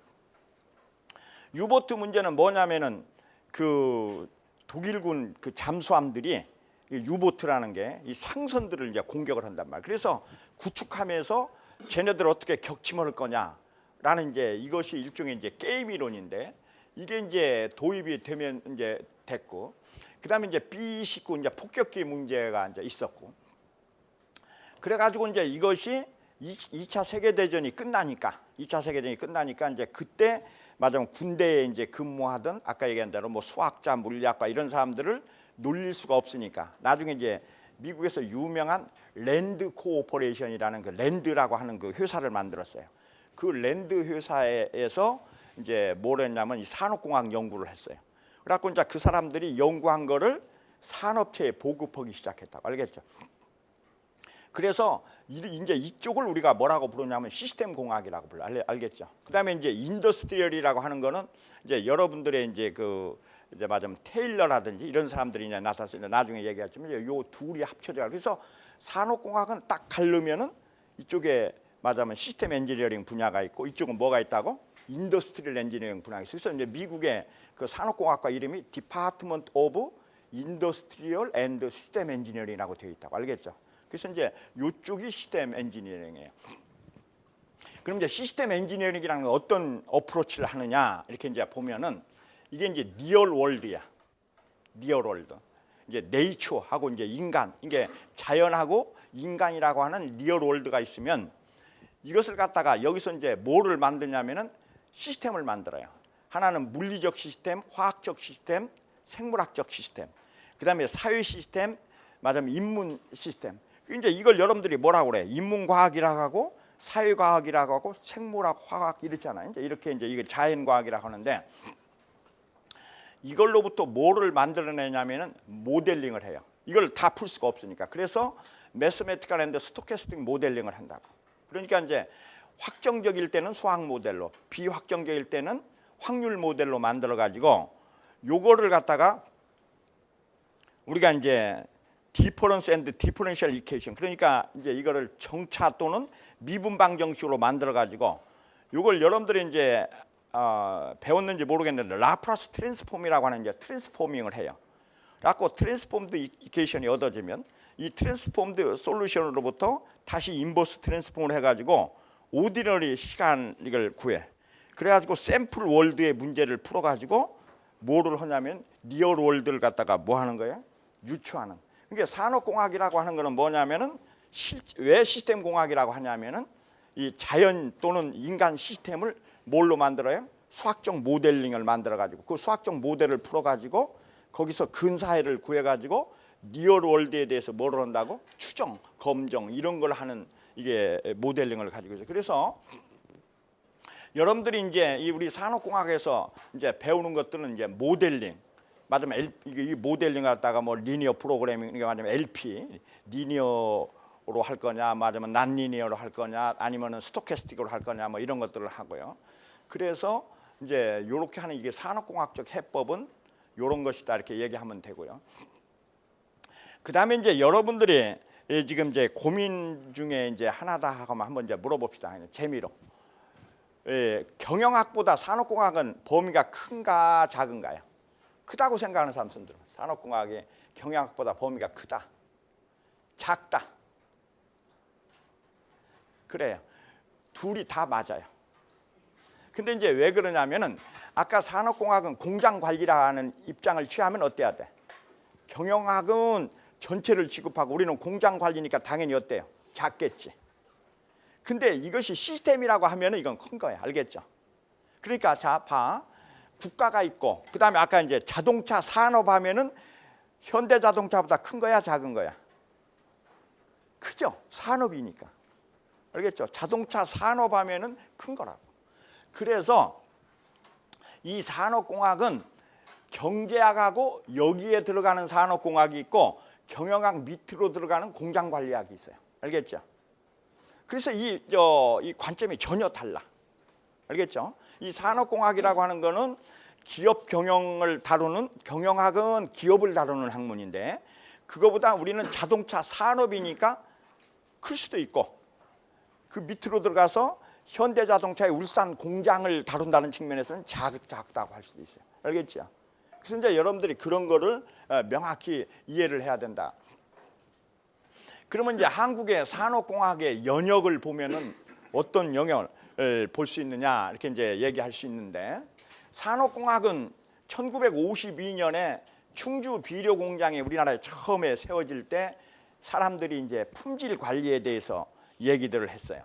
Speaker 1: 유보트 문제는 뭐냐면은 그 독일군 그 잠수함들이 유보트라는 게 이 상선들을 이제 공격을 한단 말이에요. 그래서 구축하면서 쟤네들 어떻게 격침할 거냐라는 이제 이것이 일종의 이제 게임 이론인데, 이게 이제 도입이 되면 이제 됐고, 그다음에 이제 B-29 이제 폭격기 문제가 이제 있었고, 그래가지고 이제 이것이 2차 세계대전이 끝나니까, 2차 세계대전이 끝나니까 이제 그때 맞으면 군대에 이제 근무하던 아까 얘기한 대로 뭐 수학자, 물리학과 이런 사람들을 놀릴 수가 없으니까 나중에 이제 미국에서 유명한 랜드 코오퍼레이션이라는 그 랜드라고 하는 그 회사를 만들었어요. 그 랜드 회사에서 이제 뭘 했냐면 이 산업공학 연구를 했어요. 그래갖고 이제 그 사람들이 연구한 거를 산업체에 보급하기 시작했다고. 알겠죠? 그래서 이제 이쪽을 우리가 뭐라고 부르냐면 시스템 공학이라고 불러. 알겠죠? 그다음에 이제 인더스트리얼이라고 하는 거는 이제 여러분들의 이제 그 이제 맞으면 테일러라든지 이런 사람들이 이제 나타나서 나중에 얘기하지만 요 둘이 합쳐져. 그래서 산업공학은 딱 가르면은 이쪽에 맞으면 시스템 엔지니어링 분야가 있고 이쪽은 뭐가 있다고? 인더스트리얼 엔지니어링 분야가 있어요. 그래서 이제 미국의 그 산업공학과 이름이 디파트먼트 오브 인더스트리얼 앤드 시스템 엔지니어링이라고 되어 있다고. 알겠죠? 그래서 이제 이쪽이 시스템 엔지니어링이에요. 그럼 이제 시스템 엔지니어링이라는 건 어떤 어프로치를 하느냐 이렇게 이제 보면은 이게 이제 리얼 월드야. 리얼 월드. 이제 네이처하고 이제 인간, 이게 자연하고 인간이라고 하는 리얼 월드가 있으면 이것을 갖다가 여기서 이제 뭐를 만드냐면은 시스템을 만들어요. 하나는 물리적 시스템, 화학적 시스템, 생물학적 시스템. 그다음에 사회 시스템, 맞으면 인문 시스템. 이제 이걸 여러분들이 뭐라고 그래? 인문과학이라고 하고 사회과학이라고 하고 생물학, 화학 이렇잖아요. 이제 이렇게 이제 이게 자연과학이라고 하는데 이걸로부터 뭐를 만들어내냐면은 모델링을 해요. 이걸 다 풀 수가 없으니까. 그래서 매스매티컬 앤드 스토캐스틱 모델링을 한다고. 그러니까 이제 확정적일 때는 수학 모델로, 비확정적일 때는 확률 모델로 만들어 가지고 요거를 갖다가 우리가 이제 디퍼런스 앤드 디퍼런셜 이퀘이션, 그러니까 이제 이거를 정차 또는 미분방 정식으로 만들어 가지고 요걸 여러분들이 이제 배웠는지 모르겠는데 라플라스 트랜스폼이라고 하는 이제 트랜스포밍을 해요. 그래갖고 트랜스폼드 이퀘이션이 얻어지면 이 트랜스폼드 솔루션으로부터 다시 인버스 트랜스폼을 해가지고 오디너리 시간 이걸 구해. 그래가지고 샘플 월드의 문제를 풀어가지고 뭐를 하냐면 리얼 월드를 갖다가 뭐 하는 거예요? 유추하는. 그러니까 산업공학이라고 하는 거는 뭐냐면은 왜 시스템 공학이라고 하냐면은 이 자연 또는 인간 시스템을 뭘로 만들어요? 수학적 모델링을 만들어가지고 그 수학적 모델을 풀어가지고 거기서 근사회를 구해가지고 리얼 월드에 대해서 뭐를 한다고? 추정, 검정 이런 걸 하는 이게 모델링을 가지고 있어요. 그래서 여러분들이 이제 이 우리 산업공학에서 이제 배우는 것들은 이제 모델링, 맞으면 이 모델링 갖다가 뭐 리니어 프로그래밍, 이게 맞으면 LP, 리니어로 할 거냐, 맞으면 난 리니어로 할 거냐, 아니면은 스토캐스틱으로 할 거냐, 뭐 이런 것들을 하고요. 그래서 이제 이렇게 하는 이게 산업공학적 해법은 이런 것이다 이렇게 얘기하면 되고요. 그 다음에 이제 여러분들이 지금 이제 고민 중에 이제 하나다 하고 한번 이제 물어봅시다. 재미로. 경영학보다 산업공학은 범위가 큰가 작은가요? 크다고 생각하는 사람 손 들어. 산업공학이 경영학보다 범위가 크다, 작다. 그래요. 둘이 다 맞아요. 근데 이제 왜 그러냐면은 아까 산업공학은 공장 관리라는 입장을 취하면 어때야 돼? 경영학은 전체를 취급하고 우리는 공장 관리니까 당연히 어때요? 작겠지. 근데 이것이 시스템이라고 하면은 이건 큰 거야. 알겠죠? 그러니까 자, 봐. 국가가 있고 그다음에 아까 이제 자동차 산업 하면은 현대자동차보다 큰 거야, 작은 거야? 크죠? 산업이니까. 알겠죠? 자동차 산업 하면은 큰 거라고. 그래서 이 산업공학은 경제학하고 여기에 들어가는 산업공학이 있고 경영학 밑으로 들어가는 공장관리학이 있어요. 알겠죠? 그래서 이 관점이 전혀 달라. 알겠죠? 이 산업공학이라고 하는 거는 기업 경영을 다루는, 경영학은 기업을 다루는 학문인데 그거보다 우리는 자동차 산업이니까 클 수도 있고 그 밑으로 들어가서 현대자동차의 울산 공장을 다룬다는 측면에서는 작다고 할 수도 있어요. 알겠죠? 그래서 이제 여러분들이 그런 거를 명확히 이해를 해야 된다. 그러면 이제 한국의 산업공학의 연역을 보면은 어떤 영역을 볼 수 있느냐 이렇게 이제 얘기할 수 있는데 산업공학은 1952년에 충주 비료 공장이 우리나라에 처음에 세워질 때 사람들이 이제 품질 관리에 대해서 얘기들을 했어요.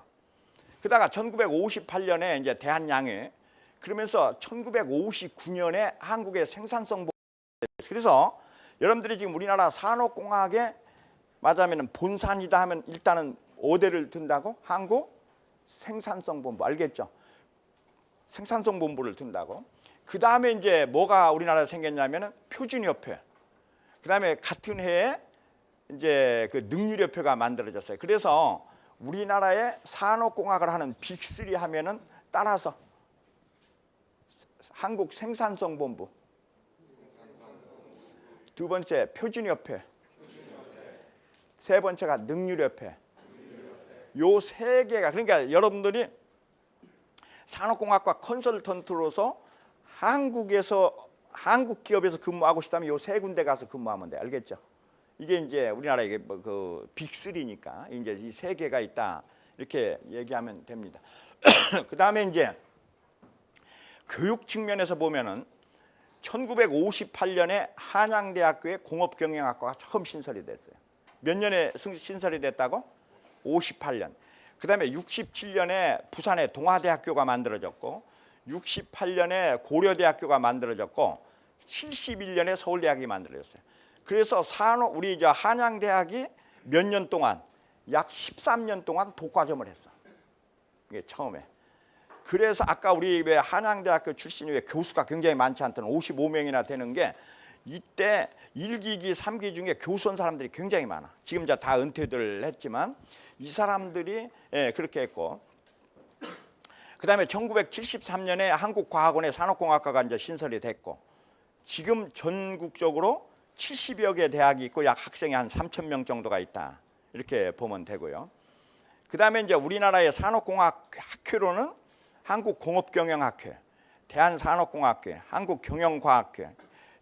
Speaker 1: 그러다가 1958년에 이제 대한양회, 그러면서 1959년에 한국의 생산성 보고, 그래서 여러분들이 지금 우리나라 산업공학에 맞으면 본산이다 하면 일단은 어디를 든다고? 한국 생산성 본부. 알겠죠? 생산성 본부를 둔다고. 그 다음에 이제 뭐가 우리나라에 생겼냐면은 표준협회. 그 다음에 같은 해에 이제 그 능률협회가 만들어졌어요. 그래서 우리나라의 산업공학을 하는 빅3 하면은 따라서 한국 생산성 본부, 두 번째 표준협회, 세 번째가 능률협회. 요 세 개가, 그러니까 여러분들이 산업공학과 컨설턴트로서 한국 기업에서 근무하고 싶다면 요 세 군데 가서 근무하면 돼. 알겠죠? 이게 이제 우리나라의 그 빅3니까 이제 이 세 개가 있다. 이렇게 얘기하면 됩니다. 그 다음에 이제 교육 측면에서 보면은 1958년에 한양대학교의 공업경영학과가 처음 신설이 됐어요. 몇 년에 신설이 됐다고? 58년. 그 다음에 67년에 부산의 동아대학교가 만들어졌고 68년에 고려대학교가 만들어졌고 71년에 서울대학이 만들어졌어요. 그래서 우리 이제 한양대학이 몇 년 동안 약 13년 동안 독과점을 했어. 이게 처음에. 그래서 아까 우리 왜 한양대학교 출신이 왜 교수가 굉장히 많지 않다는 55명이나 되는 게 이때 1기, 2기, 3기 중에 교수 온 사람들이 굉장히 많아. 지금 이제 다 은퇴들 했지만 이 사람들이 그렇게 했고, 그 다음에 1973년에 한국과학원의 산업공학과가 이제 신설이 됐고, 지금 전국적으로 70여 개 대학이 있고 약 학생이 한 3,000명 정도가 있다. 이렇게 보면 되고요. 그 다음에 이제 우리나라의 산업공학 학회로는 한국공업경영학회, 대한산업공학회, 한국경영과학회,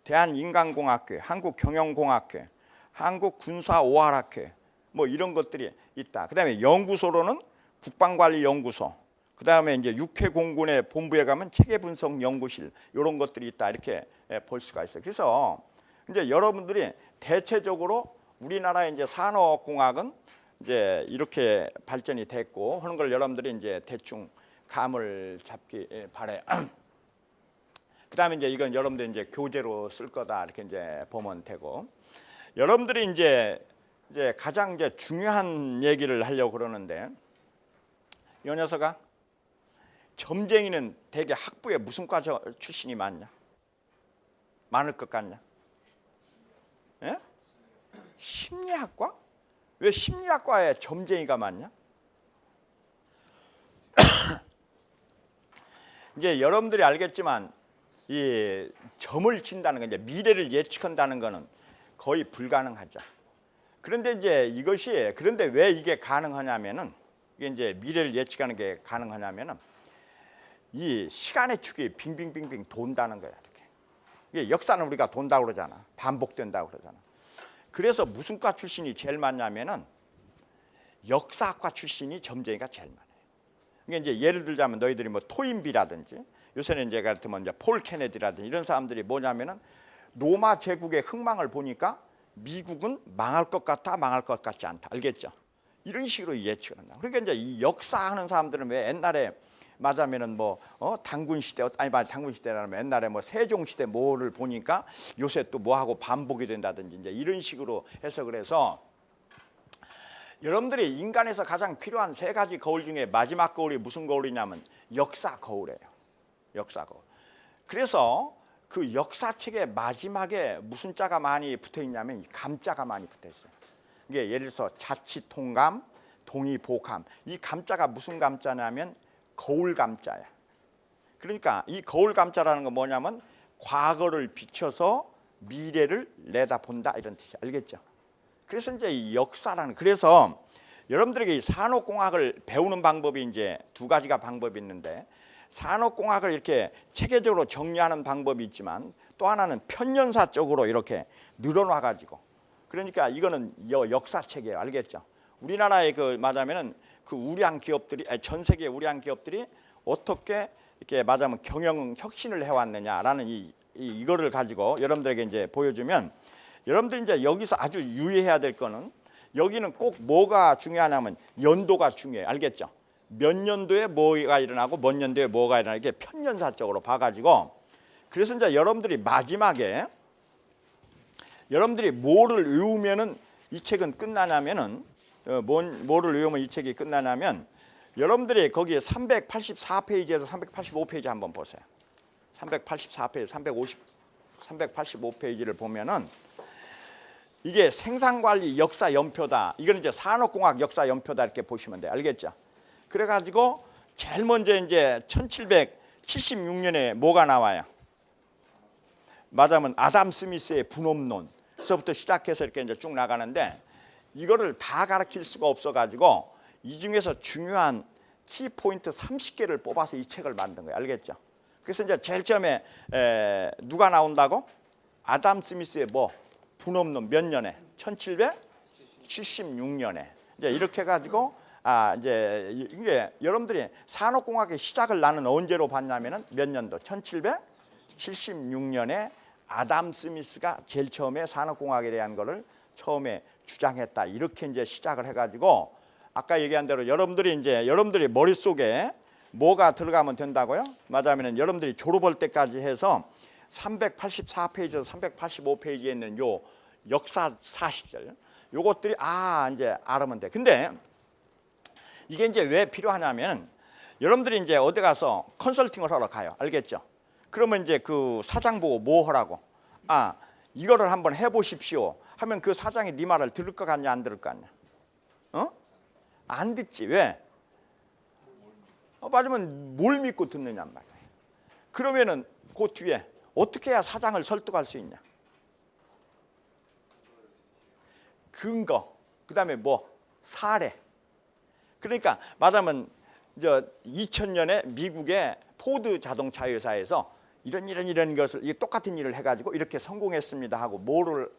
Speaker 1: 대한인간공학회, 한국경영공학회, 한국군사오활학회 뭐 이런 것들이 있다. 그 다음에 연구소로는 국방관리연구소, 그 다음에 이제 육해공군의 본부에 가면 체계분석연구실 이런 것들이 있다. 이렇게 볼 수가 있어요. 그래서 이제 여러분들이 대체적으로 우리나라의 이제 산업공학은 이제 이렇게 발전이 됐고 하는 걸 여러분들이 이제 대충 감을 잡기 바래. 그 다음에 이제 이건 여러분들 이제 교재로 쓸 거다 이렇게 이제 보면 되고, 여러분들이 이제 가장 이제 중요한 얘기를 하려고 그러는데, 이 녀석아, 점쟁이는 대개 학부에 무슨 과 출신이 많냐? 많을 것 같냐? 예? 심리학과? 왜 심리학과에 점쟁이가 많냐? 이제 여러분들이 알겠지만 이 점을 친다는 건 이제 미래를 예측한다는 거는 거의 불가능하죠. 그런데 이제 그런데 왜 이게 가능하냐면은, 이게 이제 미래를 예측하는 게 가능하냐면은 이 시간의 축이 빙빙빙빙 돈다는 거야. 이렇게. 이게 역사는 우리가 돈다고 그러잖아. 반복된다고 그러잖아. 그래서 무슨 과 출신이 제일 많냐면은 역사학과 출신이 점쟁이가 제일 많아요. 이게 이제 예를 들자면 너희들이 뭐 토인비라든지 요새는 이제 같으면 이제 폴 케네디라든지 이런 사람들이 뭐냐면은 로마 제국의 흥망을 보니까 미국은 망할 것 같아, 망할 것 같지 않다. 알겠죠? 이런 식으로 예측을 한다. 그러니까 이제 이 역사하는 사람들은 왜 옛날에 맞으면은 뭐 당군 시대, 아니 당군 시대라면 옛날에 뭐 세종 시대 뭐를 보니까 요새 또 뭐하고 반복이 된다든지 이제 이런 식으로 해서, 그래서 여러분들이 인간에서 가장 필요한 세 가지 거울 중에 마지막 거울이 무슨 거울이냐면 역사 거울이에요. 역사 거울. 그래서 그 역사책의 마지막에 무슨 자가 많이 붙어 있냐면 이 감자가 많이 붙어 있어요. 이게 예를 들어서 자치통감, 동의보감. 이 감자가 무슨 감자냐면 거울 감자야. 그러니까 이 거울 감자라는 건 뭐냐면 과거를 비춰서 미래를 내다본다 이런 뜻이야. 알겠죠? 그래서 이제 이 역사라는, 그래서 여러분들에게 이 산업공학을 배우는 방법이 이제 두 가지가 방법이 있는데, 산업공학을 이렇게 체계적으로 정리하는 방법이 있지만 또 하나는 편연사적으로 이렇게 늘어놔 가지고, 그러니까 이거는 역사책이에요. 알겠죠? 우리나라의 말하면은 그 우량 기업들이, 전 세계 우량 기업들이 어떻게 이렇게 말하면 경영 혁신을 해왔느냐라는 이거를 가지고 여러분들에게 이제 보여주면, 여러분들이 이제 여기서 아주 유의해야 될 거는, 여기는 꼭 뭐가 중요하냐면 연도가 중요해. 알겠죠? 몇 년도에 뭐가 일어나고 몇 년도에 뭐가 일어나, 이게 편연사적으로 봐가지고, 그래서 이제 여러분들이 마지막에 여러분들이 뭐를 외우면은 이 책은 끝나냐면은 뭐를 외우면 이 책이 끝나냐면 여러분들이 거기에 384페이지에서 385페이지 한번 보세요. 384페이지, 385페이지를 보면은 이게 생산관리 역사 연표다. 이건 이제 산업공학 역사 연표다 이렇게 보시면 돼요. 알겠죠? 그래가지고 제일 먼저 이제 1776년에 뭐가 나와요? 말하자면 아담 스미스의 분업론서부터 시작해서 이렇게 이제 쭉 나가는데 이거를 다 가르칠 수가 없어가지고 이 중에서 중요한 키포인트 30개를 뽑아서 이 책을 만든 거예요. 알겠죠? 그래서 이제 제일 처음에 누가 나온다고? 아담 스미스의 뭐 분업론 몇 년에? 1776년에 이제 이렇게 해가지고 이제 이게 여러분들이 산업공학의 시작을 나는 언제로 봤냐면은 몇 년도? 1776년에 아담 스미스가 제일 처음에 산업공학에 대한 거를 처음에 주장했다. 이렇게 이제 시작을 해가지고 아까 얘기한 대로 여러분들이 머릿속에 뭐가 들어가면 된다고요? 맞아면은 여러분들이 졸업할 때까지 해서 384페이지에서 385페이지에 있는 요 역사 사실들 요것들이 이제 알으면 돼. 근데 이게 이제 왜 필요하냐면 여러분들이 이제 어디 가서 컨설팅을 하러 가요. 알겠죠? 그러면 이제 그 사장 보고 뭐 하라고? 이거를 한번 해보십시오 하면 그 사장이 네 말을 들을 것 같냐 안 들을 것 같냐? 안 듣지. 왜? 맞으면 뭘 믿고 듣느냔 말이에요. 그러면은 그 뒤에 어떻게 해야 사장을 설득할 수 있냐? 근거, 그 다음에 뭐 사례. 그러니까 말하면 2000년에 미국의 포드 자동차 회사에서 이런 것을 똑같은 일을 해가지고 이렇게 성공했습니다 하고 뭐를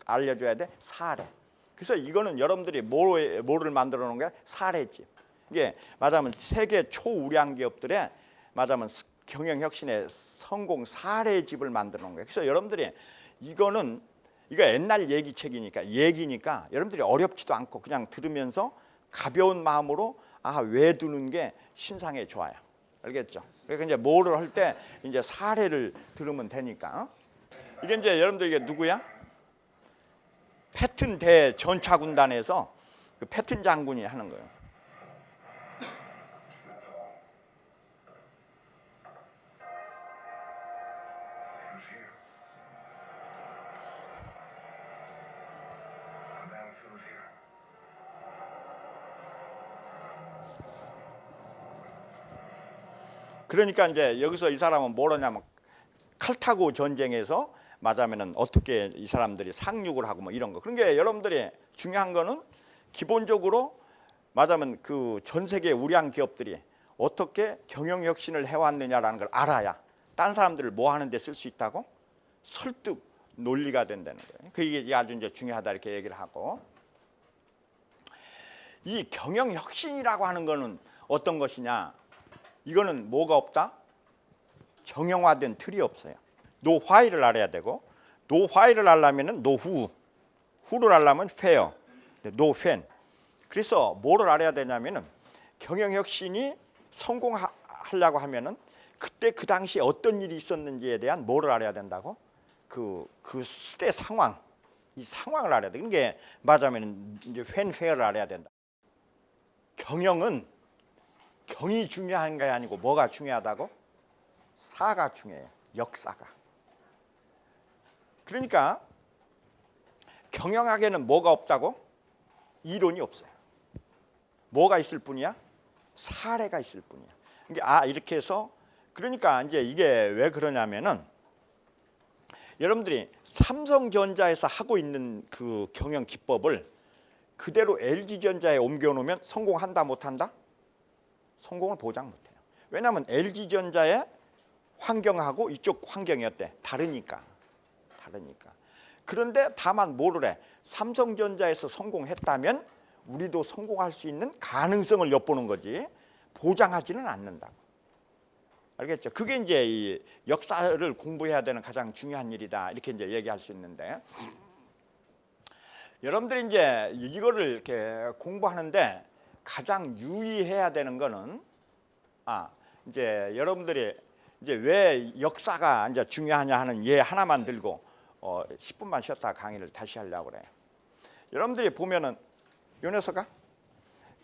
Speaker 1: 알려줘야 돼? 사례. 그래서 이거는 여러분들이 뭐를 만들어 놓은 게 사례집. 이게 말하면 세계 초우량 기업들의 말하면 경영혁신의 성공 사례집을 만들어 놓은 거예요. 그래서 여러분들이 이거 옛날 얘기니까 여러분들이 어렵지도 않고 그냥 들으면서 가벼운 마음으로 외두는 게 신상에 좋아요. 알겠죠? 그러니까 이제 뭐를 할 때 이제 사례를 들으면 되니까. 이게 이제 여러분들 이게 누구야? 패튼 대전차군단에서 그 패튼 장군이 하는 거예요. 그러니까 이제 여기서 이 사람은 뭘 하냐면 칼타고 전쟁에서 맞으면은 어떻게 이 사람들이 상륙을 하고 뭐 이런 거. 그런 게 여러분들이 중요한 거는 기본적으로 맞으면 그 전 세계 우량 기업들이 어떻게 경영 혁신을 해왔느냐라는 걸 알아야 딴 사람들을 뭐 하는 데 쓸 수 있다고? 설득 논리가 된다는 거예요. 그게 아주 이제 중요하다 이렇게 얘기를 하고. 이 경영 혁신이라고 하는 거는 어떤 것이냐? 이거는 뭐가 없다? 정형화된 틀이 없어요. 노화이를 알아야 되고, 노화이를 알려면은 노후, 후를 알려면 페어, 노펜. 그래서 뭐를 알아야 되냐면은 경영혁신이 성공하려고 하면은 그때 그 당시에 어떤 일이 있었는지에 대한 뭐를 알아야 된다고? 그 시대 상황, 이 상황을 알아야 돼. 그게 맞으면 이제 페어를 알아야 된다. 경영은 경이 중요한 게 아니고 뭐가 중요하다고? 사가 중요해요. 역사가. 그러니까 경영학에는 뭐가 없다고? 이론이 없어요. 뭐가 있을 뿐이야? 사례가 있을 뿐이야. 그러니까 이렇게 해서 그러니까 이제 이게 왜 그러냐면은 여러분들이 삼성전자에서 하고 있는 그 경영 기법을 그대로 LG전자에 옮겨 놓으면 성공한다 못한다? 성공을 보장 못해요. 왜냐하면 LG전자의 환경하고 이쪽 환경이 어때? 다르니까. 그런데 다만 뭐를 해? 삼성전자에서 성공했다면 우리도 성공할 수 있는 가능성을 엿보는 거지 보장하지는 않는다고. 알겠죠? 그게 이제 이 역사를 공부해야 되는 가장 중요한 일이다. 이렇게 이제 얘기할 수 있는데 여러분들이 이제 이거를 이렇게 공부하는데 가장 유의해야 되는 거는 이제 여러분들이 이제 왜 역사가 이제 중요하냐 하는 예 하나만 들고 10분만 쉬었다 강의를 다시 하려고 그래요. 여러분들이 보면은 요 녀석아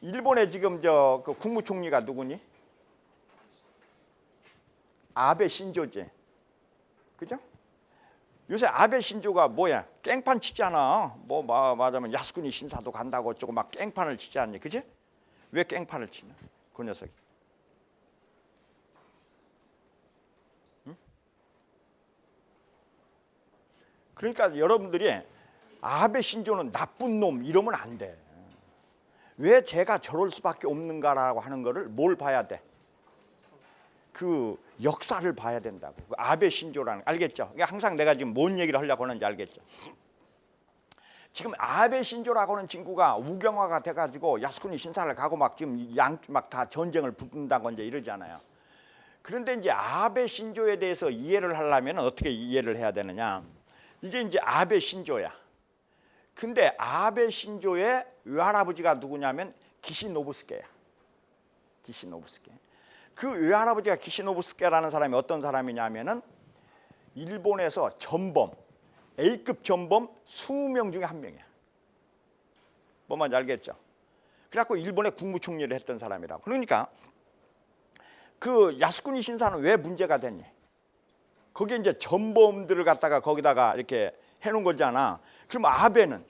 Speaker 1: 일본의 지금 저 그 국무총리가 누구니? 아베 신조지. 그죠? 요새 아베 신조가 뭐야? 깽판 치잖아. 뭐 말하자면 야스쿠니 신사도 간다고 어쩌고 막 깽판을 치지 않니? 그지? 왜 깽판을 치냐? 그 녀석이. 응? 그러니까 여러분들이 아베 신조는 나쁜 놈 이러면 안 돼. 왜 제가 저럴 수밖에 없는가라고 하는 거를 뭘 봐야 돼? 그 역사를 봐야 된다고. 아베 신조라는, 알겠죠? 항상 내가 지금 뭔 얘기를 하려고 하는지 알겠죠? 지금 아베 신조라고 하는 친구가 우경화가 돼가지고 야스쿠니 신사를 가고 막 지금 막 다 전쟁을 붙는다고 이제 이러잖아요. 그런데 이제 아베 신조에 대해서 이해를 하려면 어떻게 이해를 해야 되느냐? 이게 이제 아베 신조야. 근데 아베 신조의 외할아버지가 누구냐면 기시노부스케야. 기시노부스케. 그 외할아버지가 기시노부스케라는 사람이 어떤 사람이냐면은 일본에서 전범, A급 전범 20명 중에 한 명이야. 뭔 말인지 알겠죠? 그래갖고 일본의 국무총리를 했던 사람이라고. 그러니까 그 야스쿠니 신사는 왜 문제가 됐니? 거기에 이제 전범들을 갖다가 거기다가 이렇게 해놓은 거잖아. 그럼 아베는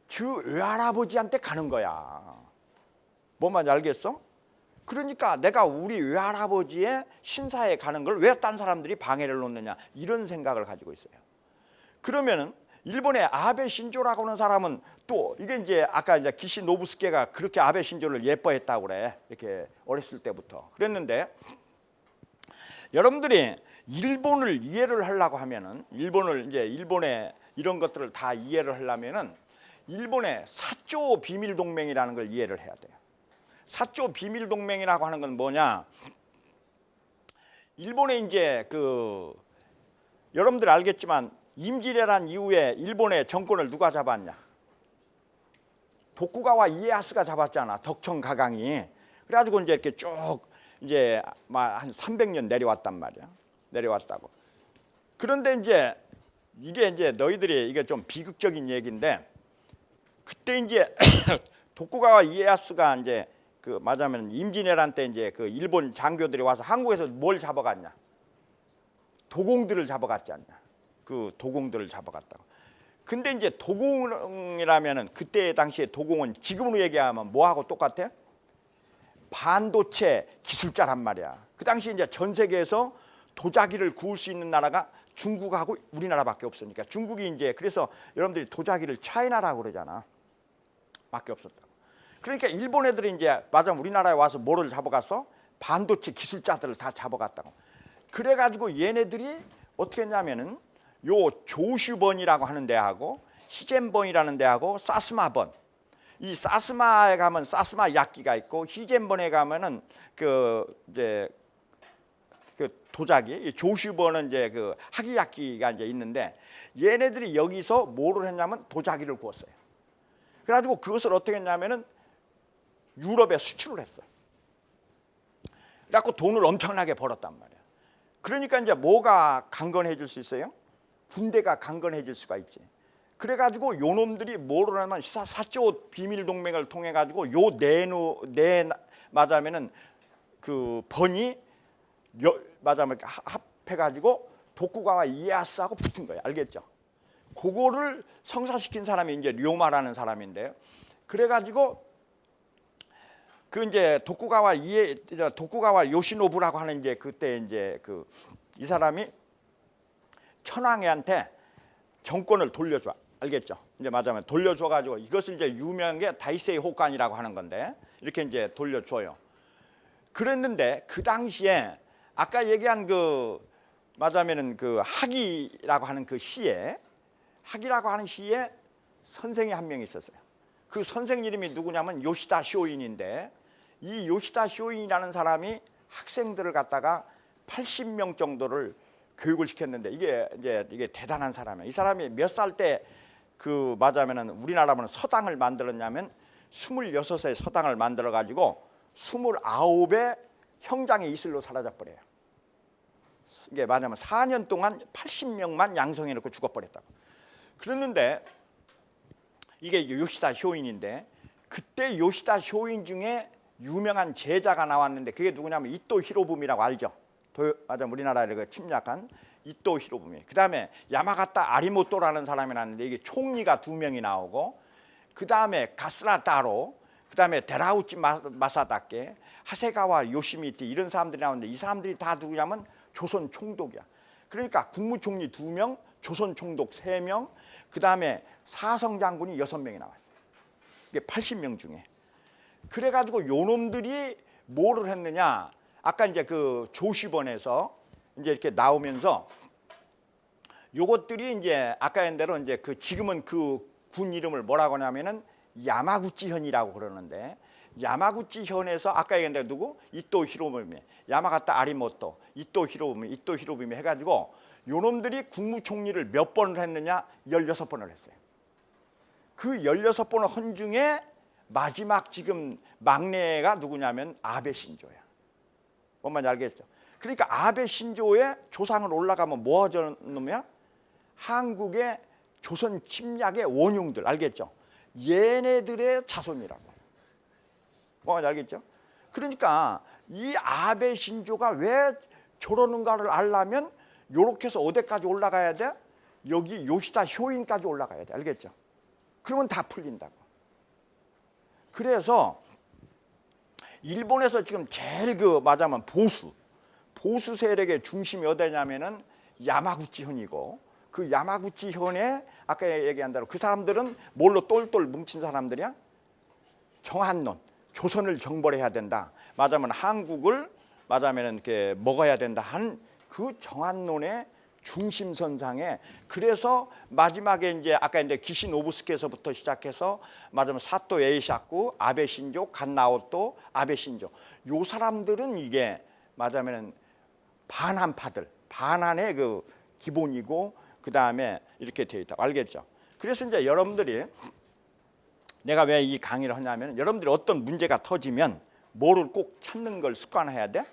Speaker 1: 그 외할아버지한테 가는 거야. 뭔 말인지 알겠어? 그러니까 내가 우리 외할아버지의 신사에 가는 걸 왜 딴 사람들이 방해를 놓느냐, 이런 생각을 가지고 있어요. 그러면은 일본의 아베 신조라고 하는 사람은 또 이게 이제 아까 이제 기시 노부스케가 그렇게 아베 신조를 예뻐했다고 그래. 이렇게 어렸을 때부터 그랬는데, 여러분들이 일본을 이해를 하려고 하면은 일본의 이런 것들을 다 이해를 하려면은 일본의 사조 비밀 동맹이라는 걸 이해를 해야 돼요. 사조 비밀 동맹이라고 하는 건 뭐냐? 일본에 이제 그 여러분들 알겠지만 임진왜란 이후에 일본의 정권을 누가 잡았냐? 도쿠가와 이에야스가 잡았잖아. 덕청 가강이. 그래가지고 이제 이렇게 쭉 이제 한 300년 내려왔단 말이야. 내려왔다고. 그런데 이제 이게 이제 너희들이 이게 좀 비극적인 얘기인데, 그때 이제 도쿠가와 이에야스가 이제 그 말하자면 임진왜란 때 이제 그 일본 장교들이 와서 한국에서 뭘 잡아갔냐? 도공들을 잡아갔지 않냐? 그 도공들을 잡아갔다고. 근데 이제 도공이라면은 그때 당시에 도공은 지금으로 얘기하면 뭐하고 똑같아? 반도체 기술자란 말이야. 그 당시 이제 전 세계에서 도자기를 구울 수 있는 나라가 중국하고 우리나라밖에 없으니까, 중국이 이제 그래서 여러분들이 도자기를 차이나라고 그러잖아. 밖에 없었다고. 그러니까 일본 애들이 이제 맞아 우리나라에 와서 뭐를 잡아갔어? 반도체 기술자들을 다 잡아갔다고. 그래가지고 얘네들이 어떻게 했냐면은 요 조슈번이라고 하는 데하고 히젠번이라는 데하고 사스마번, 이 사스마에 가면 사스마 약기가 있고 히젠번에 가면은 그 이제 그 도자기, 조슈번은 이제 그 하기약기가 이제 있는데, 얘네들이 여기서 뭐를 했냐면 도자기를 구웠어요. 그래가지고 그것을 어떻게 했냐면은 유럽에 수출을 했어요. 그래갖고 돈을 엄청나게 벌었단 말이야. 그러니까 이제 뭐가 강건해질 수 있어요? 군대가 강건해질 수가 있지. 그래가지고 요 놈들이 뭐를 하면 사조 비밀 동맹을 통해 가지고 요 맞아면은 그 번이 맞아면 합해가지고 도쿠가와 이에야스하고 붙은 거예요. 알겠죠? 그거를 성사시킨 사람이 이제 료마라는 사람인데요. 그래가지고 그 이제 도쿠가와 요시노부라고 하는 이제 그때 이제 그 이 사람이 천황애한테 정권을 돌려줘. 알겠죠? 이제 맞아면 돌려줘가지고 이것을 이제 유명한 게 다이세이 호간이라고 하는 건데, 이렇게 이제 돌려줘요. 그랬는데 그 당시에 아까 얘기한 그 맞아면은 그 학이라고 하는 그 시에 선생이 한 명 있었어요. 그 선생 이름이 누구냐면 요시다 쇼인인데, 이 요시다 쇼인이라는 사람이 학생들을 갖다가 80명 정도를 교육을 시켰는데, 이게 대단한 사람이에요. 이 사람이 몇 살 때 그 맞아면은 우리나라는 서당을 만들었냐면 26세 서당을 만들어 가지고 29의 형장의 이슬로 사라져 버려요. 이게 맞아면 4년 동안 80명만 양성해 놓고 죽어 버렸다고. 그랬는데 이게 요시다 쇼인인데, 그때 요시다 쇼인 중에 유명한 제자가 나왔는데 그게 누구냐면 이토 히로부미라고 알죠? 맞아, 우리나라를 침략한 이토 히로부미. 그 다음에 야마가타 아리모토라는 사람이 나왔는데 이게 총리가 2명이 나오고, 그 다음에 가스라 따로, 그 다음에 데라우치 마사다케, 하세가와 요시미티 이런 사람들이 나오는데 이 사람들이 다 누구냐면 조선 총독이야. 그러니까 국무총리 2명, 조선 총독 3명, 그 다음에 사성 장군이 6명이 나왔어요. 이게 80명 중에. 그래가지고 요놈들이 뭐를 했느냐? 아까 이제 그 조시번에서 이제 이렇게 나오면서 요것들이 이제 아까 한 대로 이제 그 지금은 그 군 이름을 뭐라고 하냐면은 야마구치현이라고 그러는데, 야마구치현에서 아까 얘기한 대로 누구? 이토 히로부미, 야마가타 아리모토, 이토 히로부미 해가지고 요놈들이 국무총리를 몇 번을 했느냐? 16번을 했어요. 그 16번을 한 중에 마지막 지금 막내가 누구냐면 아베 신조야. 뭔 말인지 알겠죠? 그러니까 아베 신조의 조상을 올라가면 뭐 하자는 놈이야? 한국의 조선 침략의 원흉들, 알겠죠? 얘네들의 자손이라고. 뭐 말인지 알겠죠? 그러니까 이 아베 신조가 왜 저러는가를 알려면 요렇게 해서 어디까지 올라가야 돼? 여기 요시다 효인까지 올라가야 돼. 알겠죠? 그러면 다 풀린다고. 그래서 일본에서 지금 제일 그 말하자면 보수 세력의 중심이 어디냐면은 야마구치현이고, 그 야마구치현에 아까 얘기한 대로 그 사람들은 뭘로 똘똘 뭉친 사람들이야? 정한론, 조선을 정벌해야 된다. 말하자면 한국을 말하자면 이렇게 먹어야 된다 한 그 정한론의 중심선상에, 그래서 마지막에 이제 아까 이제 기시 노부스케에서부터 시작해서 말하자면 사토 에이샤쿠, 아베 신조, 간나오토, 아베 신조, 요 사람들은 이게 말하자면 반한파들, 반한의 그 기본이고, 그 다음에 이렇게 되어 있다고. 알겠죠? 그래서 이제 여러분들이 내가 왜 이 강의를 하냐면, 여러분들이 어떤 문제가 터지면 뭐를 꼭 찾는 걸 습관해야 돼?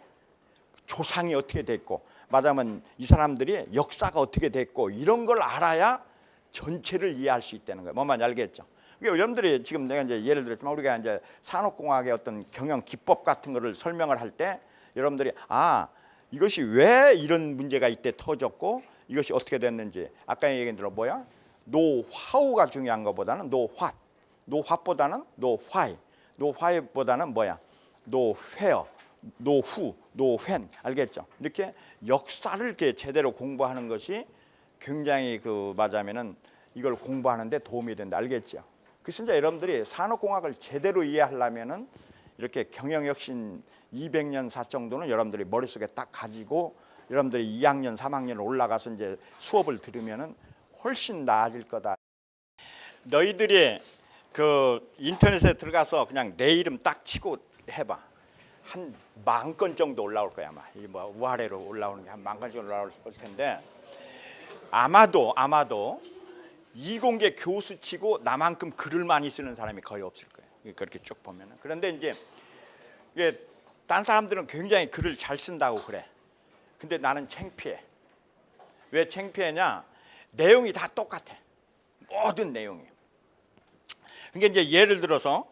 Speaker 1: 조상이 어떻게 됐고, 말하자면 이 사람들이 역사가 어떻게 됐고, 이런 걸 알아야 전체를 이해할 수 있다는 거예요. 뭔 말인지 알겠죠? 그러니까 여러분들이 지금 내가 이제 예를 들었지만 우리가 이제 산업공학의 어떤 경영 기법 같은 거를 설명을 할 때 여러분들이 이것이 왜 이런 문제가 이때 터졌고 이것이 어떻게 됐는지, 아까 얘기한 대로 뭐야? 노하우가 중요한 것보다는 노화보다는 노화이보다는 뭐야? 노회어, 노후, 노회. 알겠죠? 이렇게 역사를 이렇게 제대로 공부하는 것이 굉장히 그 말하자면은 이걸 공부하는데 도움이 된다. 알겠죠? 그래서 이제 여러분들이 산업공학을 제대로 이해하려면은 이렇게 경영혁신 200년 사 정도는 여러분들이 머릿속에 딱 가지고 여러분들이 2학년, 3학년 올라가서 이제 수업을 들으면은 훨씬 나아질 거다. 너희들이 그 인터넷에 들어가서 그냥 내 이름 딱 치고 해봐. 한 10,000건 정도 올라올 거야 아마. 이 뭐 우아래로 올라오는 게 한 10,000건 정도 올라올 텐데, 아마도 이공계 교수치고 나만큼 글을 많이 쓰는 사람이 거의 없을 거예요. 그렇게 쭉 보면은. 그런데 이제 이게 딴 사람들은 굉장히 글을 잘 쓴다고 그래. 근데 나는 창피해. 왜 창피하냐? 내용이 다 똑같아. 모든 내용이. 그러니까 이제 예를 들어서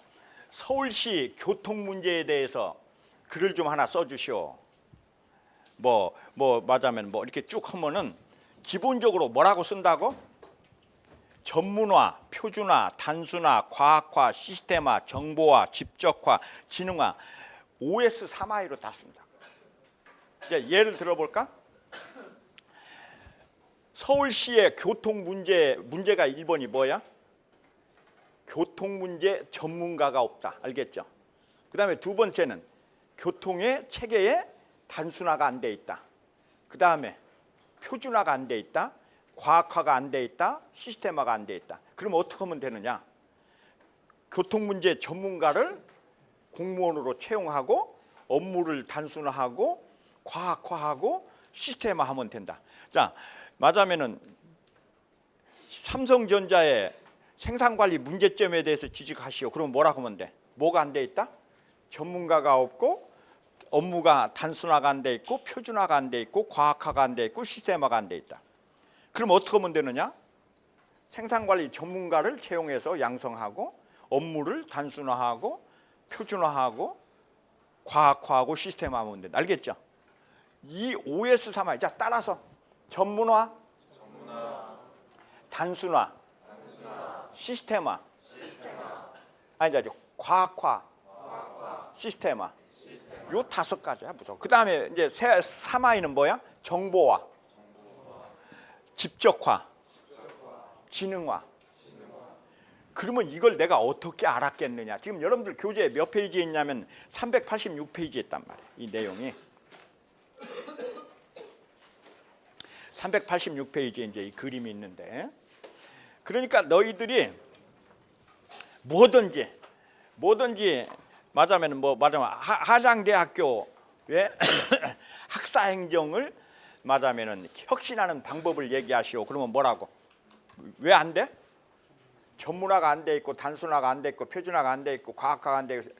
Speaker 1: 서울시 교통 문제에 대해서 글을 좀 하나 써주시오. 뭐 말하자면 뭐 이렇게 쭉 하면은 기본적으로 뭐라고 쓴다고? 전문화, 표준화, 단순화, 과학화, 시스템화, 정보화, 집적화, 지능화, OS 3I로 다 쓴다. 이제 예를 들어볼까? 서울시의 교통 문제가 1번이 뭐야? 교통 문제 전문가가 없다. 알겠죠? 그 다음에 2번째는 교통의 체계에 단순화가 안 돼 있다. 그 다음에 표준화가 안 돼 있다. 과학화가 안 돼 있다. 시스템화가 안 돼 있다. 그럼 어떻게 하면 되느냐? 교통 문제 전문가를 공무원으로 채용하고 업무를 단순화하고 과학화하고 시스템화하면 된다. 자, 맞으면은 삼성전자의 생산관리 문제점에 대해서 지적하시오. 그럼 뭐라고 하면 돼? 뭐가 안 돼 있다? 전문가가 없고 업무가 단순화가 안 돼 있고 표준화가 안 돼 있고 과학화가 안 돼 있고 시스템화가 안 돼 있다. 그럼 어떻게 하면 되느냐? 생산관리 전문가를 채용해서 양성하고 업무를 단순화하고 표준화하고 과학화하고 시스템화하면 된다. 알겠죠? 이 OS3I. 자, 따라서 전문화, 단순화, 시스템화. 아니죠. 과학화, 시스템화. 요 5가지야 무조건. 그 다음에 이제 3I는 뭐야? 정보화, 집적화, 지능화. 그러면 이걸 내가 어떻게 알았겠느냐? 지금 여러분들 교재에 몇 페이지에 있냐면 386페이지에 있단 말이에요. 이 내용이 386페이지에 이제 이 그림이 있는데, 그러니까 너희들이 뭐든지 말하자면 한양대학교의 학사행정을 말하자면은 혁신하는 방법을 얘기하시오. 그러면 뭐라고? 왜 안 돼? 전문화가 안 돼 있고 단순화가 안 돼 있고 표준화가 안 돼 있고 과학화가 안 돼 있고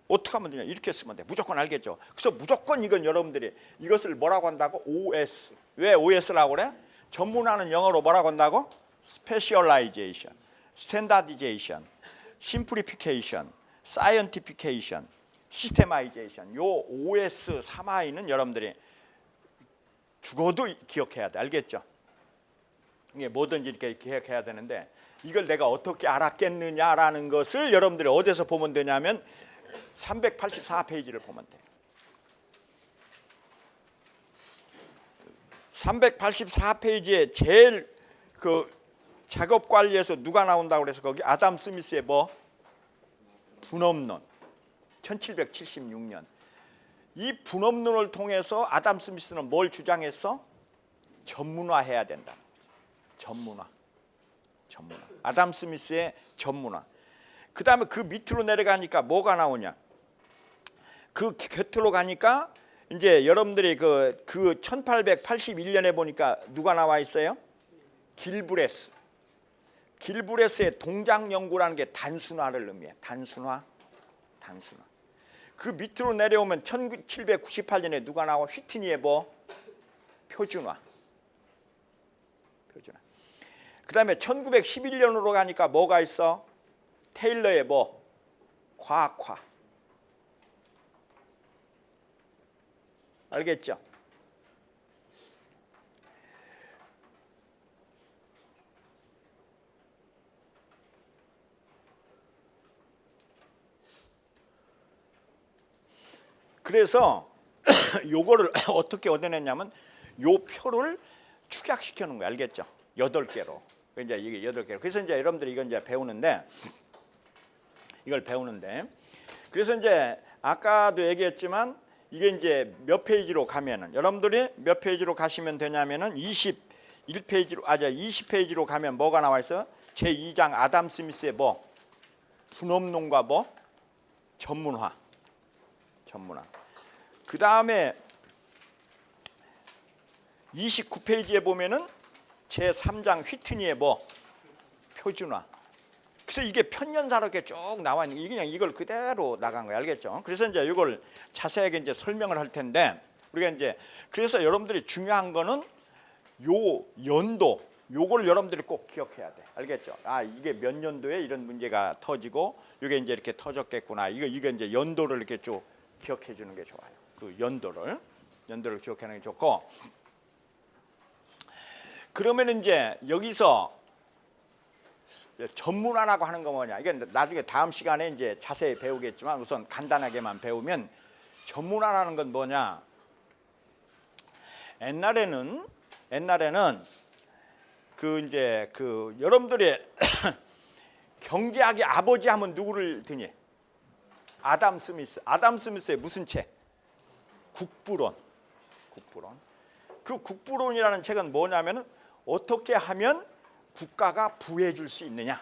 Speaker 1: 어떻게 하면 되냐? 이렇게 쓰면 돼. 무조건 알겠죠? 그래서 무조건 이건 여러분들이 이것을 뭐라고 한다고? OS. 왜 OS라고 그래? 전문화는 영어로 뭐라고 한다고? Specialization, Standardization, Simplification, Scientification, Systemization. 요 OS 3I는 여러분들이 죽어도 기억해야 돼. 알겠죠? 이게 뭐든지 이렇게 기억해야 되는데 이걸 내가 어떻게 알았겠느냐라는 것을 여러분들이 어디서 보면 되냐면 384페이지를 보면 돼요. 384페이지에 제일 그 작업 관리에서 누가 나온다고 그래서 거기 아담 스미스의 뭐 분업론 1776년. 이 분업론을 통해서 아담 스미스는 뭘 주장했어? 전문화해야 된다. 전문화. 아담 스미스의 전문화. 그 다음에 그 밑으로 내려가니까 뭐가 나오냐? 그 곁으로 가니까 이제 여러분들이 그 1881년에 보니까 누가 나와 있어요? 길브레스의 동작 연구라는 게 단순화를 의미해. 단순화. 그 밑으로 내려오면 1798년에 누가 나와? 휘트니의 뭐? 표준화. 그 다음에 1911년으로 가니까 뭐가 있어? 테일러의 뭐? 과학화. 알겠죠? 그래서 요거를 어떻게 얻어냈냐면 요 표를 축약시켜 놓은 거야. 알겠죠? 8개로. 이제 이게 8개로. 그래서 이제 여러분들이 이건 이제 이걸 배우는데 그래서 이제 아까도 얘기했지만 이게 이제 몇 페이지로 가면은 여러분들이 몇 페이지로 가시면 되냐면은 20페이지로 가면 뭐가 나와 있어? 제2장 아담 스미스의 뭐? 분업론과 뭐? 전문화. 그 다음에 29페이지에 보면은 제3장 휘트니의 뭐? 표준화. 그래서 이게 편연사로 이렇게 쭉 나와 있는 게 그냥 이걸 그대로 나간 거예요. 알겠죠? 그래서 이제 이걸 자세하게 이제 설명을 할 텐데 우리가 이제 그래서 여러분들이 중요한 거는 요 연도 요걸 여러분들이 꼭 기억해야 돼. 알겠죠? 아, 이게 몇 년도에 이런 문제가 터지고 이게 이제 이렇게 터졌겠구나. 이게 이제 연도를 이렇게 쭉 기억해 주는 게 좋아요. 그 연도를 기억하는 게 좋고 그러면 이제 여기서 전문화라고 하는 거 뭐냐? 이게 나중에 다음 시간에 이제 자세히 배우겠지만 우선 간단하게만 배우면 전문화라는 건 뭐냐? 옛날에는 그 이제 그 여러분들이 경제학의 아버지 하면 누구를 드니? 아담 스미스의 무슨 책? 국부론. 그 국부론이라는 책은 뭐냐면은 어떻게 하면 국가가 부해줄 수 있느냐?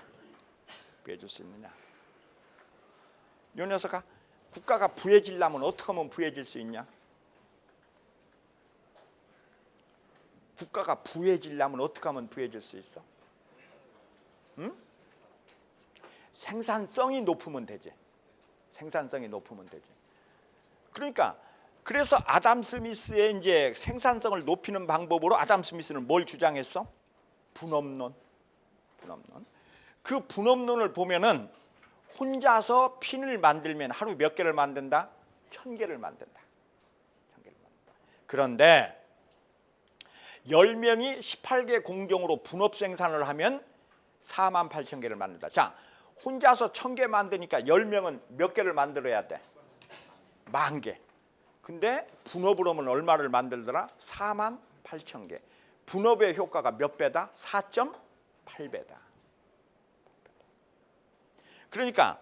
Speaker 1: 이 녀석아, 국가가 부해지려면 어떻게 하면 부해질 수 있냐? 국가가 부해지려면 어떻게 하면 부해질 수 있어? 응? 생산성이 높으면 되지. 그러니까 그래서 아담 스미스의 이제 생산성을 높이는 방법으로 아담 스미스는 뭘 주장했어? 분업론. 그 분업론을 보면은 혼자서 핀을 만들면 하루 몇 개를 만든다? 1000개를 만든다. 1000개를 만든다. 그런데 10명이 18개 공정으로 분업 생산을 하면 48,000개를 만든다. 자, 혼자서 1000개 만드니까 10명은 몇 개를 만들어야 돼? 10,000개. 근데 분업으로 하면 얼마를 만들더라? 48,000개. 분업의 효과가 몇 배다? 4.8배다. 그러니까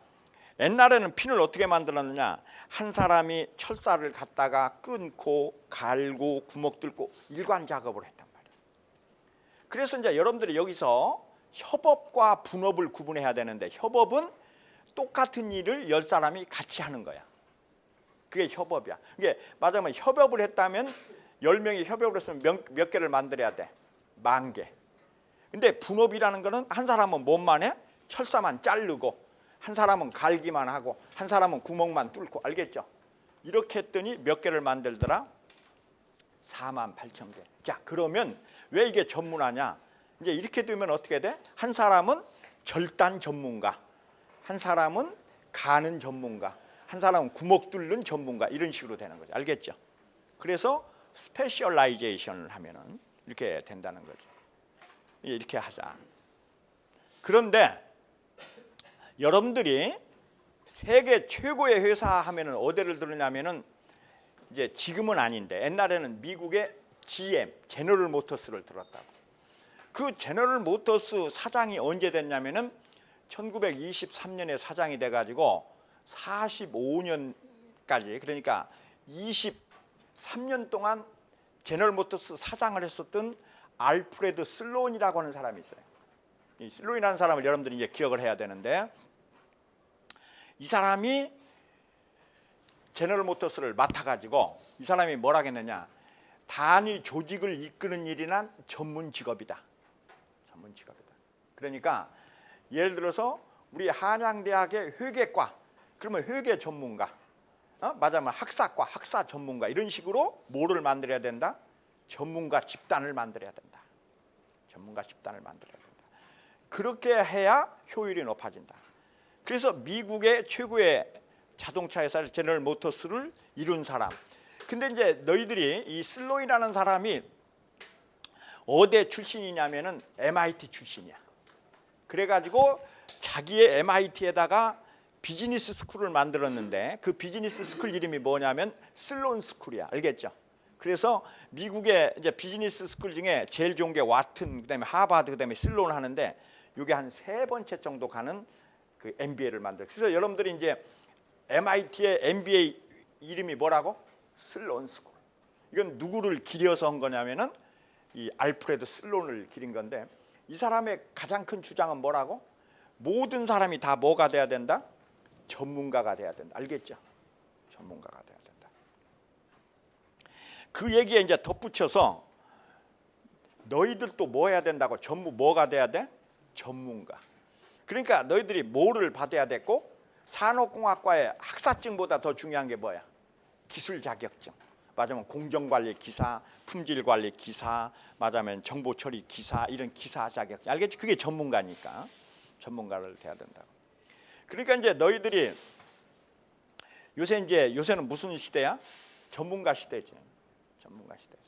Speaker 1: 옛날에는 핀을 어떻게 만들었느냐? 한 사람이 철사를 갖다가 끊고 갈고 구멍 뚫고 일관 작업을 했단 말이에요. 그래서 이제 여러분들이 여기서 협업과 분업을 구분해야 되는데, 협업은 똑같은 일을 10사람이 같이 하는 거야. 그게 협업이야. 이게 맞아면 협업을 했다면 10명이 협업을 했으면 몇 개를 만들어야 돼? 10,000개. 근데 분업이라는 거는 한 사람은 뭔만 해? 철사만 자르고, 한 사람은 갈기만 하고, 한 사람은 구멍만 뚫고. 알겠죠? 이렇게 했더니 몇 개를 만들더라? 48,000개. 자, 그러면 왜 이게 전문화냐? 이제 이렇게 되면 어떻게 돼? 한 사람은 절단 전문가, 한 사람은 가는 전문가, 한 사람은 구멍 뚫는 전문가, 이런 식으로 되는 거죠. 알겠죠? 그래서 스페셜라이제이션을 하면은 이렇게 된다는 거죠. 이렇게 하자. 그런데 여러분들이 세계 최고의 회사 하면은 어디를 들으냐면은, 이제 지금은 아닌데 옛날에는 미국의 GM, 제너럴 모터스를 들었다고. 그 제너럴 모터스 사장이 언제 됐냐면은 1923년에 사장이 돼가지고 45년까지, 그러니까 23년 동안 제너럴 모터스 사장을 했었던 알프레드 슬론이라고 하는 사람이 있어요. 이 슬론이라는 사람을 여러분들이 이제 기억을 해야 되는데, 이 사람이 제너럴 모터스를 맡아가지고 이 사람이 뭐라 했느냐? 단위 조직을 이끄는 일이란 전문 직업이다. 전문 직업이다. 그러니까 예를 들어서 우리 한양대학의 회계과, 그러면 회계 전문가, 맞아면 학사과, 학사 전문가, 이런 식으로 뭐를 만들어야 된다? 전문가 집단을 만들어야 된다. 전문가 집단을 만들어야 된다. 그렇게 해야 효율이 높아진다. 그래서 미국의 최고의 자동차 회사 제너럴 모터스를 이룬 사람. 근데 이제 너희들이 이 슬로이라는 사람이 어디 출신이냐면은 MIT 출신이야. 그래가지고 자기의 MIT에다가 비즈니스 스쿨을 만들었는데, 그 비즈니스 스쿨 이름이 뭐냐면 슬론 스쿨이야. 알겠죠? 그래서 미국의 이제 비즈니스 스쿨 중에 제일 좋은 게 와튼, 그다음에 하버드, 그다음에 슬론 하는데, 이게 한 3번째 정도 가는 그 MBA를 만들어. 그래서 여러분들이 이제 MIT의 MBA 이름이 뭐라고? 슬론 스쿨. 이건 누구를 기려서 한 거냐면은 이 알프레드 슬론을 기린 건데, 이 사람의 가장 큰 주장은 뭐라고? 모든 사람이 다 뭐가 돼야 된다? 전문가가 돼야 된다. 알겠죠? 전문가가 돼야 된다. 그 얘기에 이제 덧붙여서 너희들도 뭐 해야 된다고? 전부 뭐가 돼야 돼? 전문가. 그러니까 너희들이 뭐를 받아야 됐고, 산업공학과의 학사증보다 더 중요한 게 뭐야? 기술 자격증. 맞으면 공정관리 기사, 품질관리 기사, 맞으면 정보처리 기사, 이런 기사 자격증. 알겠지? 그게 전문가니까. 전문가를 돼야 된다고. 그러니까 이제 너희들이 요새는 무슨 시대야? 전문가 시대지. 전문가 시대지.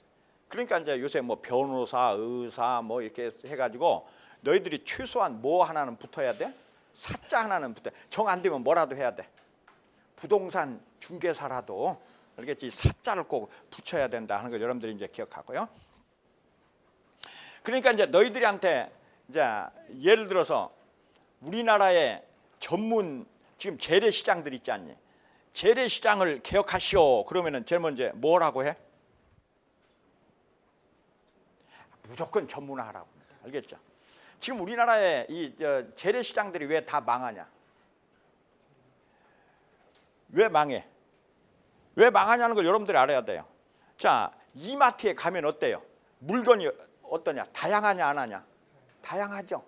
Speaker 1: 그러니까 이제 요새 뭐 변호사, 의사 뭐 이렇게 해가지고 너희들이 최소한 뭐 하나는 붙어야 돼? 사자 하나는 붙어. 정 안 되면 뭐라도 해야 돼. 부동산 중개사라도, 알겠지? 사자를 꼭 붙여야 된다 하는 걸 여러분들이 이제 기억하고요. 그러니까 이제 너희들한테 이제 예를 들어서 우리나라의 전문 지금 재래시장들 있지 않니? 재래시장을 개혁하시오. 그러면은 제일 먼저 뭐라고 해? 무조건 전문화하라고. 알겠죠? 지금 우리나라의 이 재래시장들이 왜 다 망하냐? 왜 망해? 왜 망하냐는 걸 여러분들이 알아야 돼요. 자, 이마트에 가면 어때요? 물건이 어떠냐? 다양하냐 안 하냐? 다양하죠.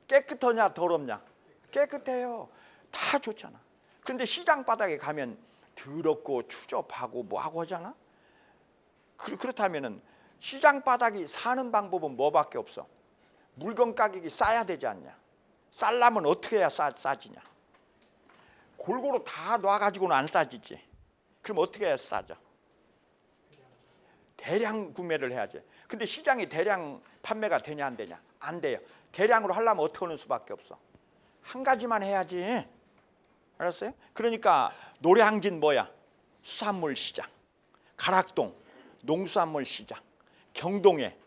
Speaker 1: 깨끗하냐 더럽냐? 깨끗해요. 다 좋잖아. 그런데 시장 바닥에 가면 더럽고 추접하고 뭐하고 하잖아. 그렇다면은 시장 바닥이 사는 방법은 뭐밖에 없어? 물건 가격이 싸야 되지 않냐? 싸려면 어떻게 해야 싸지냐? 골고루 다 놔가지고는 안 싸지지. 그럼 어떻게 해야 싸져? 대량 구매를 해야지. 근데 시장이 대량 판매가 되냐 안 되냐? 안 돼요. 대량으로 하려면 어떻게 하는 수밖에 없어? 한 가지만 해야지. 알았어요? 그러니까 노량진 뭐야? 수산물 시장, 가락동 농수산물 시장, 경동에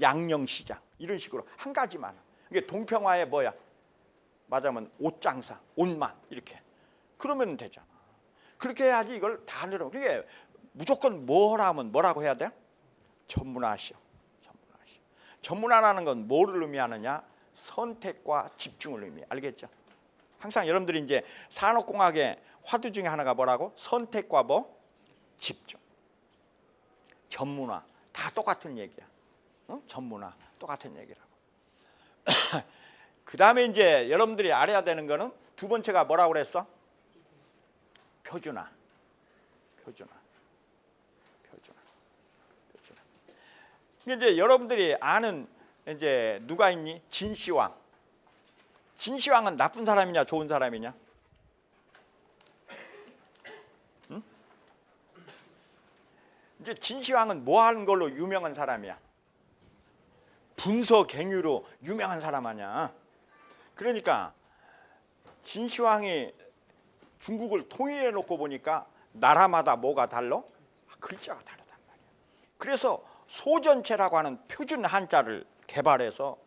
Speaker 1: 양령 시장, 이런 식으로 한 가지만. 이게 동평화에 뭐야? 맞으면 옷장사, 옷만 이렇게. 그러면 되잖아. 그렇게 해야지 이걸 다 늘어. 그게 무조건 뭐라면 뭐라고 해야 돼? 전문화시오. 전문화시오. 전문화라는 건 뭐를 의미하느냐? 선택과 집중을 의미해. 알겠죠? 항상 여러분들이 이제 산업공학의 화두 중에 하나가 뭐라고? 선택과 뭐? 집중. 전문화. 다 똑같은 얘기야. 어? 전문화. 똑같은 얘기라고. 그 다음에 이제 여러분들이 알아야 되는 거는 두 번째가 뭐라고 그랬어? 표준화. 표준화. 표준화. 표준화. 이제 여러분들이 아는 이제 누가 있니? 진시황. 진시황은 나쁜 사람이냐 좋은 사람이냐? 응? 이제 진시황은 뭐 하는 걸로 유명한 사람이야? 분서갱유로 유명한 사람 아니야. 그러니까 진시황이 중국을 통일해 놓고 보니까 나라마다 뭐가 달라? 글자가 다르단 말이야. 그래서 소전체라고 하는 표준 한자를 개발해서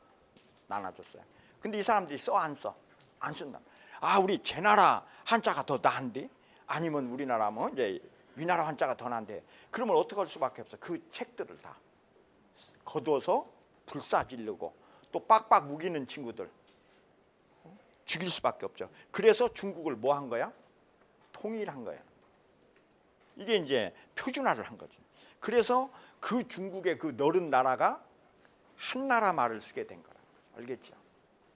Speaker 1: 나눠줬어요. 근데 이 사람들이 써 안 써? 안 쓴다. 아, 우리 제 나라 한자가 더 나은데? 아니면 우리나라 뭐 이제 위나라 한자가 더 나은데? 그러면 어떻게 할 수밖에 없어? 그 책들을 다 거둬서 불사지르고 또 빡빡 우기는 친구들 죽일 수밖에 없죠. 그래서 중국을 뭐 한 거야? 통일한 거야. 이게 이제 표준화를 한 거지. 그래서 그 중국의 그 넓은 나라가 한 나라 말을 쓰게 된 거라. 알겠죠?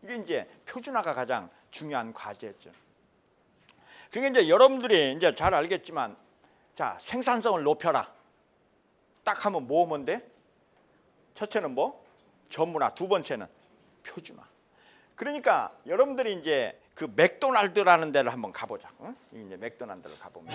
Speaker 1: 이게 이제 표준화가 가장 중요한 과제죠. 그러니까 이제 여러분들이 이제 잘 알겠지만, 자, 생산성을 높여라. 딱 하면 뭐 하면 돼? 첫째는 뭐? 전문화. 두 번째는 표준화. 그러니까 여러분들이 이제 그 맥도날드라는 데를 한번 가보자. 응? 이제 맥도날드를 가보면.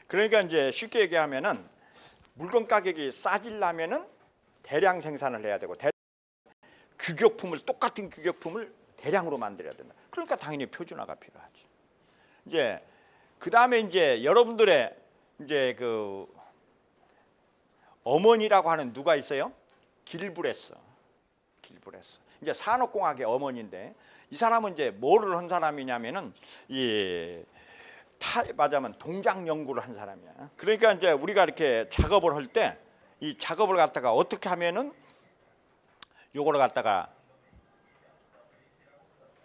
Speaker 1: 그러니까 이제 쉽게 얘기하면은 물건 가격이 싸지려면은 대량 생산을 해야 되고 규격품을 똑같은 규격품을 대량으로 만들어야 된다. 그러니까 당연히 표준화가 필요하지. 이제 그 다음에 이제 여러분들의 이제 그 어머니라고 하는 누가 있어요? 길브레스. 길브레스. 이제 산업공학의 어머니인데 이 사람은 이제 뭐를 한 사람이냐면은 맞아면 동작 연구를 한 사람이야. 그러니까 이제 우리가 이렇게 작업을 할 때 이 작업을 갖다가 어떻게 하면은 요거를 갖다가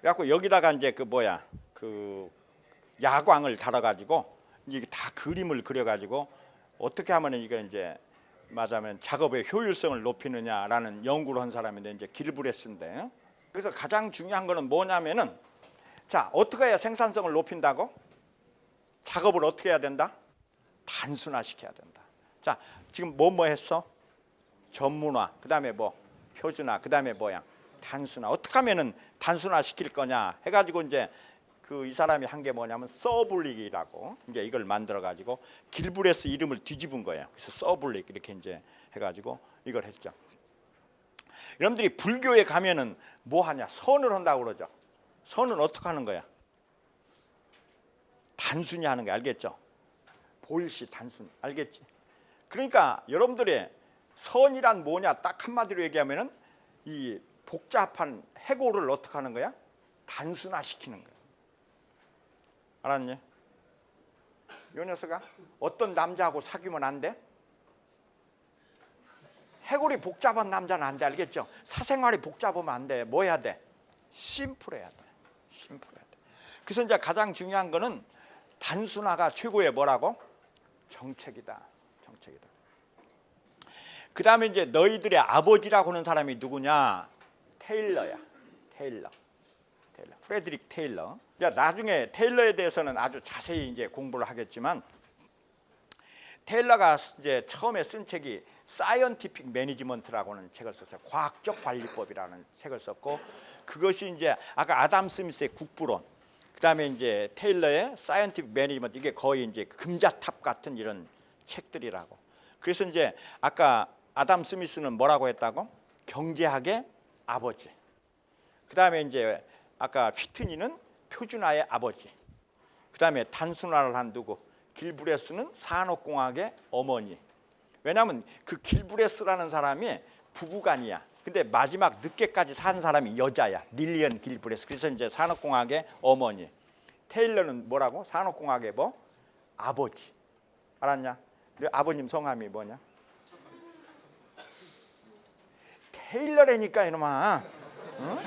Speaker 1: 그래갖고 여기다가 이제 그 뭐야 그 야광을 달아가지고 이게 다 그림을 그려가지고 어떻게 하면은 이거 이제 맞아면 작업의 효율성을 높이느냐라는 연구를 한 사람인데 이제 길브레스인데 그래서 가장 중요한 거는 뭐냐면은 자 어떻게 해야 생산성을 높인다고? 작업을 어떻게 해야 된다? 단순화시켜야 된다. 자 지금 뭐 했어? 전문화, 그 다음에 뭐 표준화, 그 다음에 뭐야? 단순화. 어떻게 하면은 단순화 시킬 거냐 해가지고 이제 이 사람이 한 게 뭐냐면 서블릭이라고 이제 이걸 만들어 가지고 길브레스 이름을 뒤집은 거예요. 그래서 서블릭 이렇게 이제 해가지고 이걸 했죠. 여러분들이 불교에 가면은 뭐 하냐? 선을 한다고 그러죠. 선은 어떻게 하는 거야? 단순히 하는 거 알겠죠? 보일시 단순 알겠지? 그러니까 여러분들의 선이란 뭐냐 딱 한마디로 얘기하면은 이 복잡한 해고를 어떻게 하는 거야? 단순화시키는 거야. 알았니? 이 녀석아 어떤 남자하고 사귀면 안 돼? 해골이 복잡한 남자는 안 돼. 알겠죠? 사생활이 복잡하면 안 돼. 뭐 해야 돼? 심플해야 돼. 심플해야 돼. 그래서 이제 가장 중요한 거는 단순화가 최고의 뭐라고? 정책이다. 정책이다. 그 다음에 이제 너희들의 아버지라고 하는 사람이 누구냐? 테일러야. 테일러. 프레드릭 테일러. 나중에 테일러에 대해서는 아주 자세히 이제 공부를 하겠지만, 테일러가 이제 처음에 쓴 책이 사이언티픽 매니지먼트라고 하는 책을 썼어요. 과학적 관리법이라는 책을 썼고, 그것이 이제 아까 아담 스미스의 국부론, 그다음에 이제 테일러의 사이언티픽 매니지먼트, 이게 거의 이제 금자탑 같은 이런 책들이라고. 그래서 이제 아까 아담 스미스는 뭐라고 했다고? 경제학의 아버지. 그다음에 이제 아까 휘트니는 표준화의 아버지. 그다음에 단순화를 한 누구? 길브레스는 산업공학의 어머니. 왜냐하면 그 길브레스라는 사람이 부부간이야. 근데 마지막 늦게까지 산 사람이 여자야. 릴리언 길브레스. 그래서 이제 산업공학의 어머니. 테일러는 뭐라고? 산업공학의 뭐? 아버지. 알았냐? 너 아버님 성함이 뭐냐? 테일러라니까 이놈아. 응?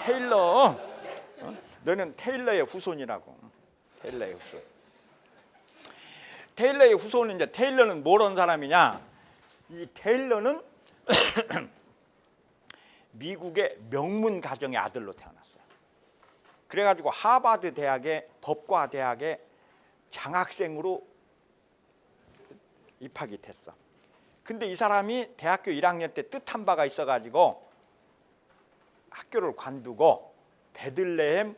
Speaker 1: 테일러. 너는 테일러의 후손이라고. 테일러의 후손. 테일러의 후손은 이제 테일러는 뭐런 사람이냐? 이 테일러는 미국의 명문 가정의 아들로 태어났어요. 그래가지고 하버드 대학의 법과 대학의 장학생으로 입학이 됐어. 근데 이 사람이 대학교 1학년 때 뜻한 바가 있어가지고 학교를 관두고 베들레헴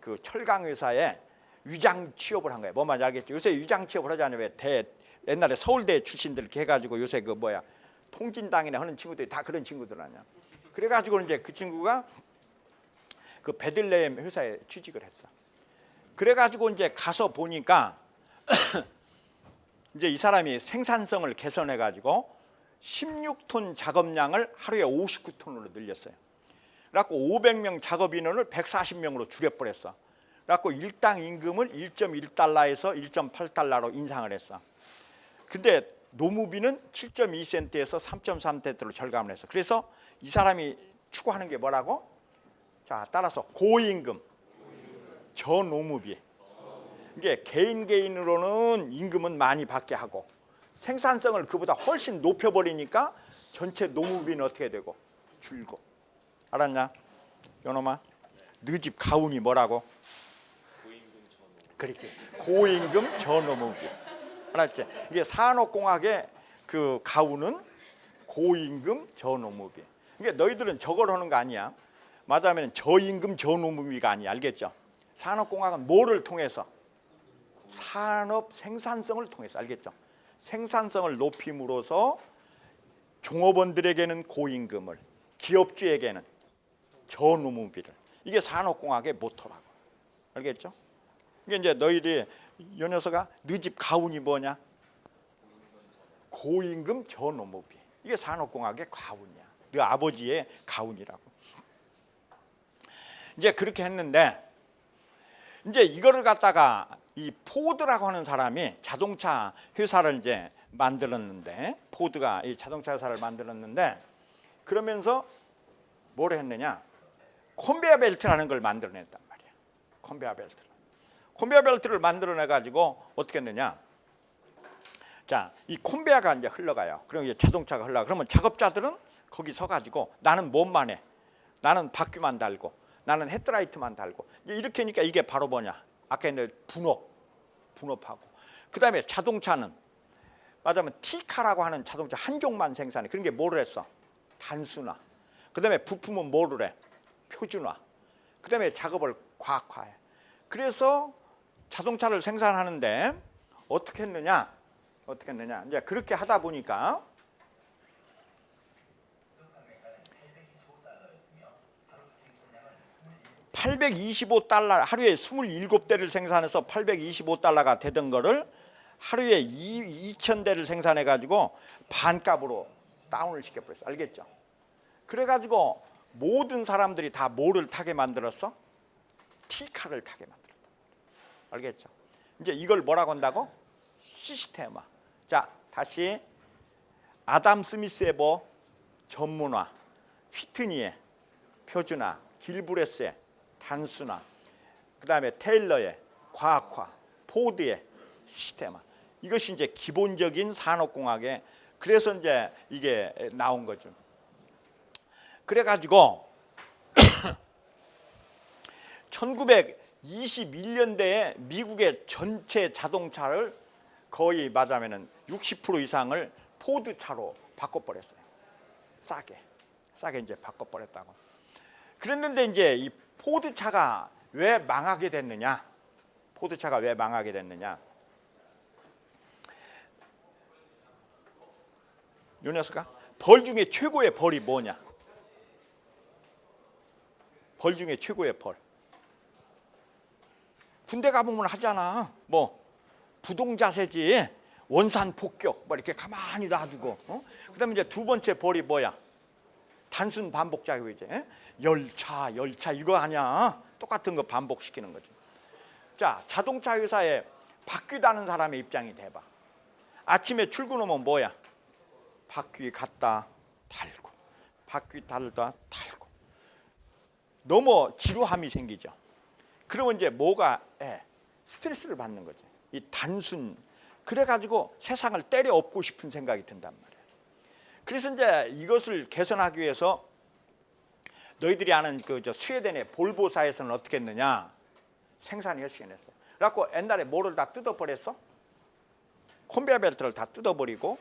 Speaker 1: 그 철강 회사에 위장 취업을 한 거예요. 뭐 말인지 알겠죠? 요새 위장 취업을 하지 않아요? 왜 옛날에 서울대 출신들 이렇게 해가지고 요새 그 뭐야 통진당이나 하는 친구들이 다 그런 친구들 아니야? 그래가지고 이제 그 친구가 그 베들레헴 회사에 취직을 했어. 그래가지고 이제 가서 보니까 이제 이 사람이 생산성을 개선해가지고 16톤 작업량을 하루에 59톤으로 늘렸어요. 그래갖고 500명 작업 인원을 140명으로 줄여버렸어. 그래갖고 일당 임금을 1.1달러에서 1.8달러로 인상을 했어. 근데 노무비는 7.2센트에서 3.3센트로 절감을 했어. 그래서 이 사람이 추구하는 게 뭐라고? 자, 따라서 고임금, 저노무비. 이게 개인으로는 임금은 많이 받게 하고 생산성을 그보다 훨씬 높여버리니까 전체 노무비는 어떻게 되고? 줄고. 알았냐? 요놈아, 너 집 가훈이 뭐라고? 그렇지. 고임금 저노무비. 알았지? 이게 산업공학의 그 가훈은 고임금 저노무비. 이게 너희들은 저걸 하는 거 아니야. 맞아면 저임금 저노무비가 아니야. 알겠죠? 산업공학은 뭐를 통해서? 산업 생산성을 통해서. 알겠죠? 생산성을 높임으로써 종업원들에게는 고임금을, 기업주에게는 저노무비를. 이게 산업공학의 모토라고. 알겠죠? 이게 이제 너희들이 이 녀석아, 네 집 가훈이 뭐냐? 고임금 저노무비. 이게 산업공학의 가훈이야. 네 아버지의 가훈이라고. 이제 그렇게 했는데 이제 이거를 갖다가 이 포드라고 하는 사람이 자동차 회사를 이제 만들었는데, 포드가 이 자동차 회사를 만들었는데, 그러면서 뭘 했느냐? 컨베이어 벨트라는 걸 만들어냈단 말이야. 컨베이어 벨트를. 컨베이어 벨트를 만들어내 가지고 어떻게 했느냐? 자, 이 컨베이어가 이제 흘러가요. 그럼 이제 자동차가 흘러가. 그러면 작업자들은 거기 서 가지고 나는 뭔만 해? 나는 바퀴만 달고, 나는 헤드라이트만 달고. 이렇게 하니까 이게 바로 뭐냐? 아까 이제 분업하고. 그다음에 자동차는 맞아면 T카라고 하는 자동차 한 종만 생산해. 그런 게 뭐를 했어? 단순화. 그다음에 부품은 뭐를 해? 표준화. 그다음에 작업을 과학화해. 그래서 자동차를 생산하는데 어떻게 했느냐? 이제 그렇게 하다 보니까 $825 하루에 27대를 생산해서 $825가 되던 거를 하루에 2,000대를 생산해 가지고 반값으로 다운을 시켜버렸어. 알겠죠? 그래 가지고 모든 사람들이 다 뭐를 타게 만들었어? T카를 타게 만들었다. 알겠죠? 이제 이걸 뭐라고 한다고? 시스템화. 자, 다시 아담 스미스의 뭐 전문화, 휘트니의 표준화, 길브레스의 단순화, 그 다음에 테일러의 과학화, 포드의 시스템화. 이것이 이제 기본적인 산업공학의, 그래서 이제 이게 나온 거죠. 그래가지고 1921년대에 미국의 전체 자동차를 거의 맞으면은 60% 이상을 포드차로 바꿔버렸어요. 싸게 이제 바꿔버렸다고. 그랬는데 이제 이 포드차가 왜 망하게 됐느냐? 포드차가 왜 망하게 됐느냐? 요 녀석아, 벌 중에 최고의 벌이 뭐냐? 벌 중에 최고의 벌. 군대 가보면 하잖아. 뭐 부동자세지, 원산 폭격, 뭐 이렇게 가만히 놔두고. 그다음에 이제 두 번째 벌이 뭐야? 단순 반복 작용이지. 열차 이거 아니야? 똑같은 거 반복시키는 거지. 자, 자동차 회사에 바퀴 다는 사람의 입장이 돼봐. 아침에 출근하면 뭐야? 바퀴 갖다 달고, 바퀴 달다 달고. 너무 지루함이 생기죠. 그러면 이제 뭐가 스트레스를 받는 거지. 이 단순. 그래가지고 세상을 때려 엎고 싶은 생각이 든단 말이야. 그래서 이제 이것을 개선하기 위해서 너희들이 아는 스웨덴의 볼보사에서는 어떻게 했느냐? 생산을 열심히 했어. 그래갖고 옛날에 뭐를 다 뜯어버렸어? 컨베이어 벨트를 다 뜯어버리고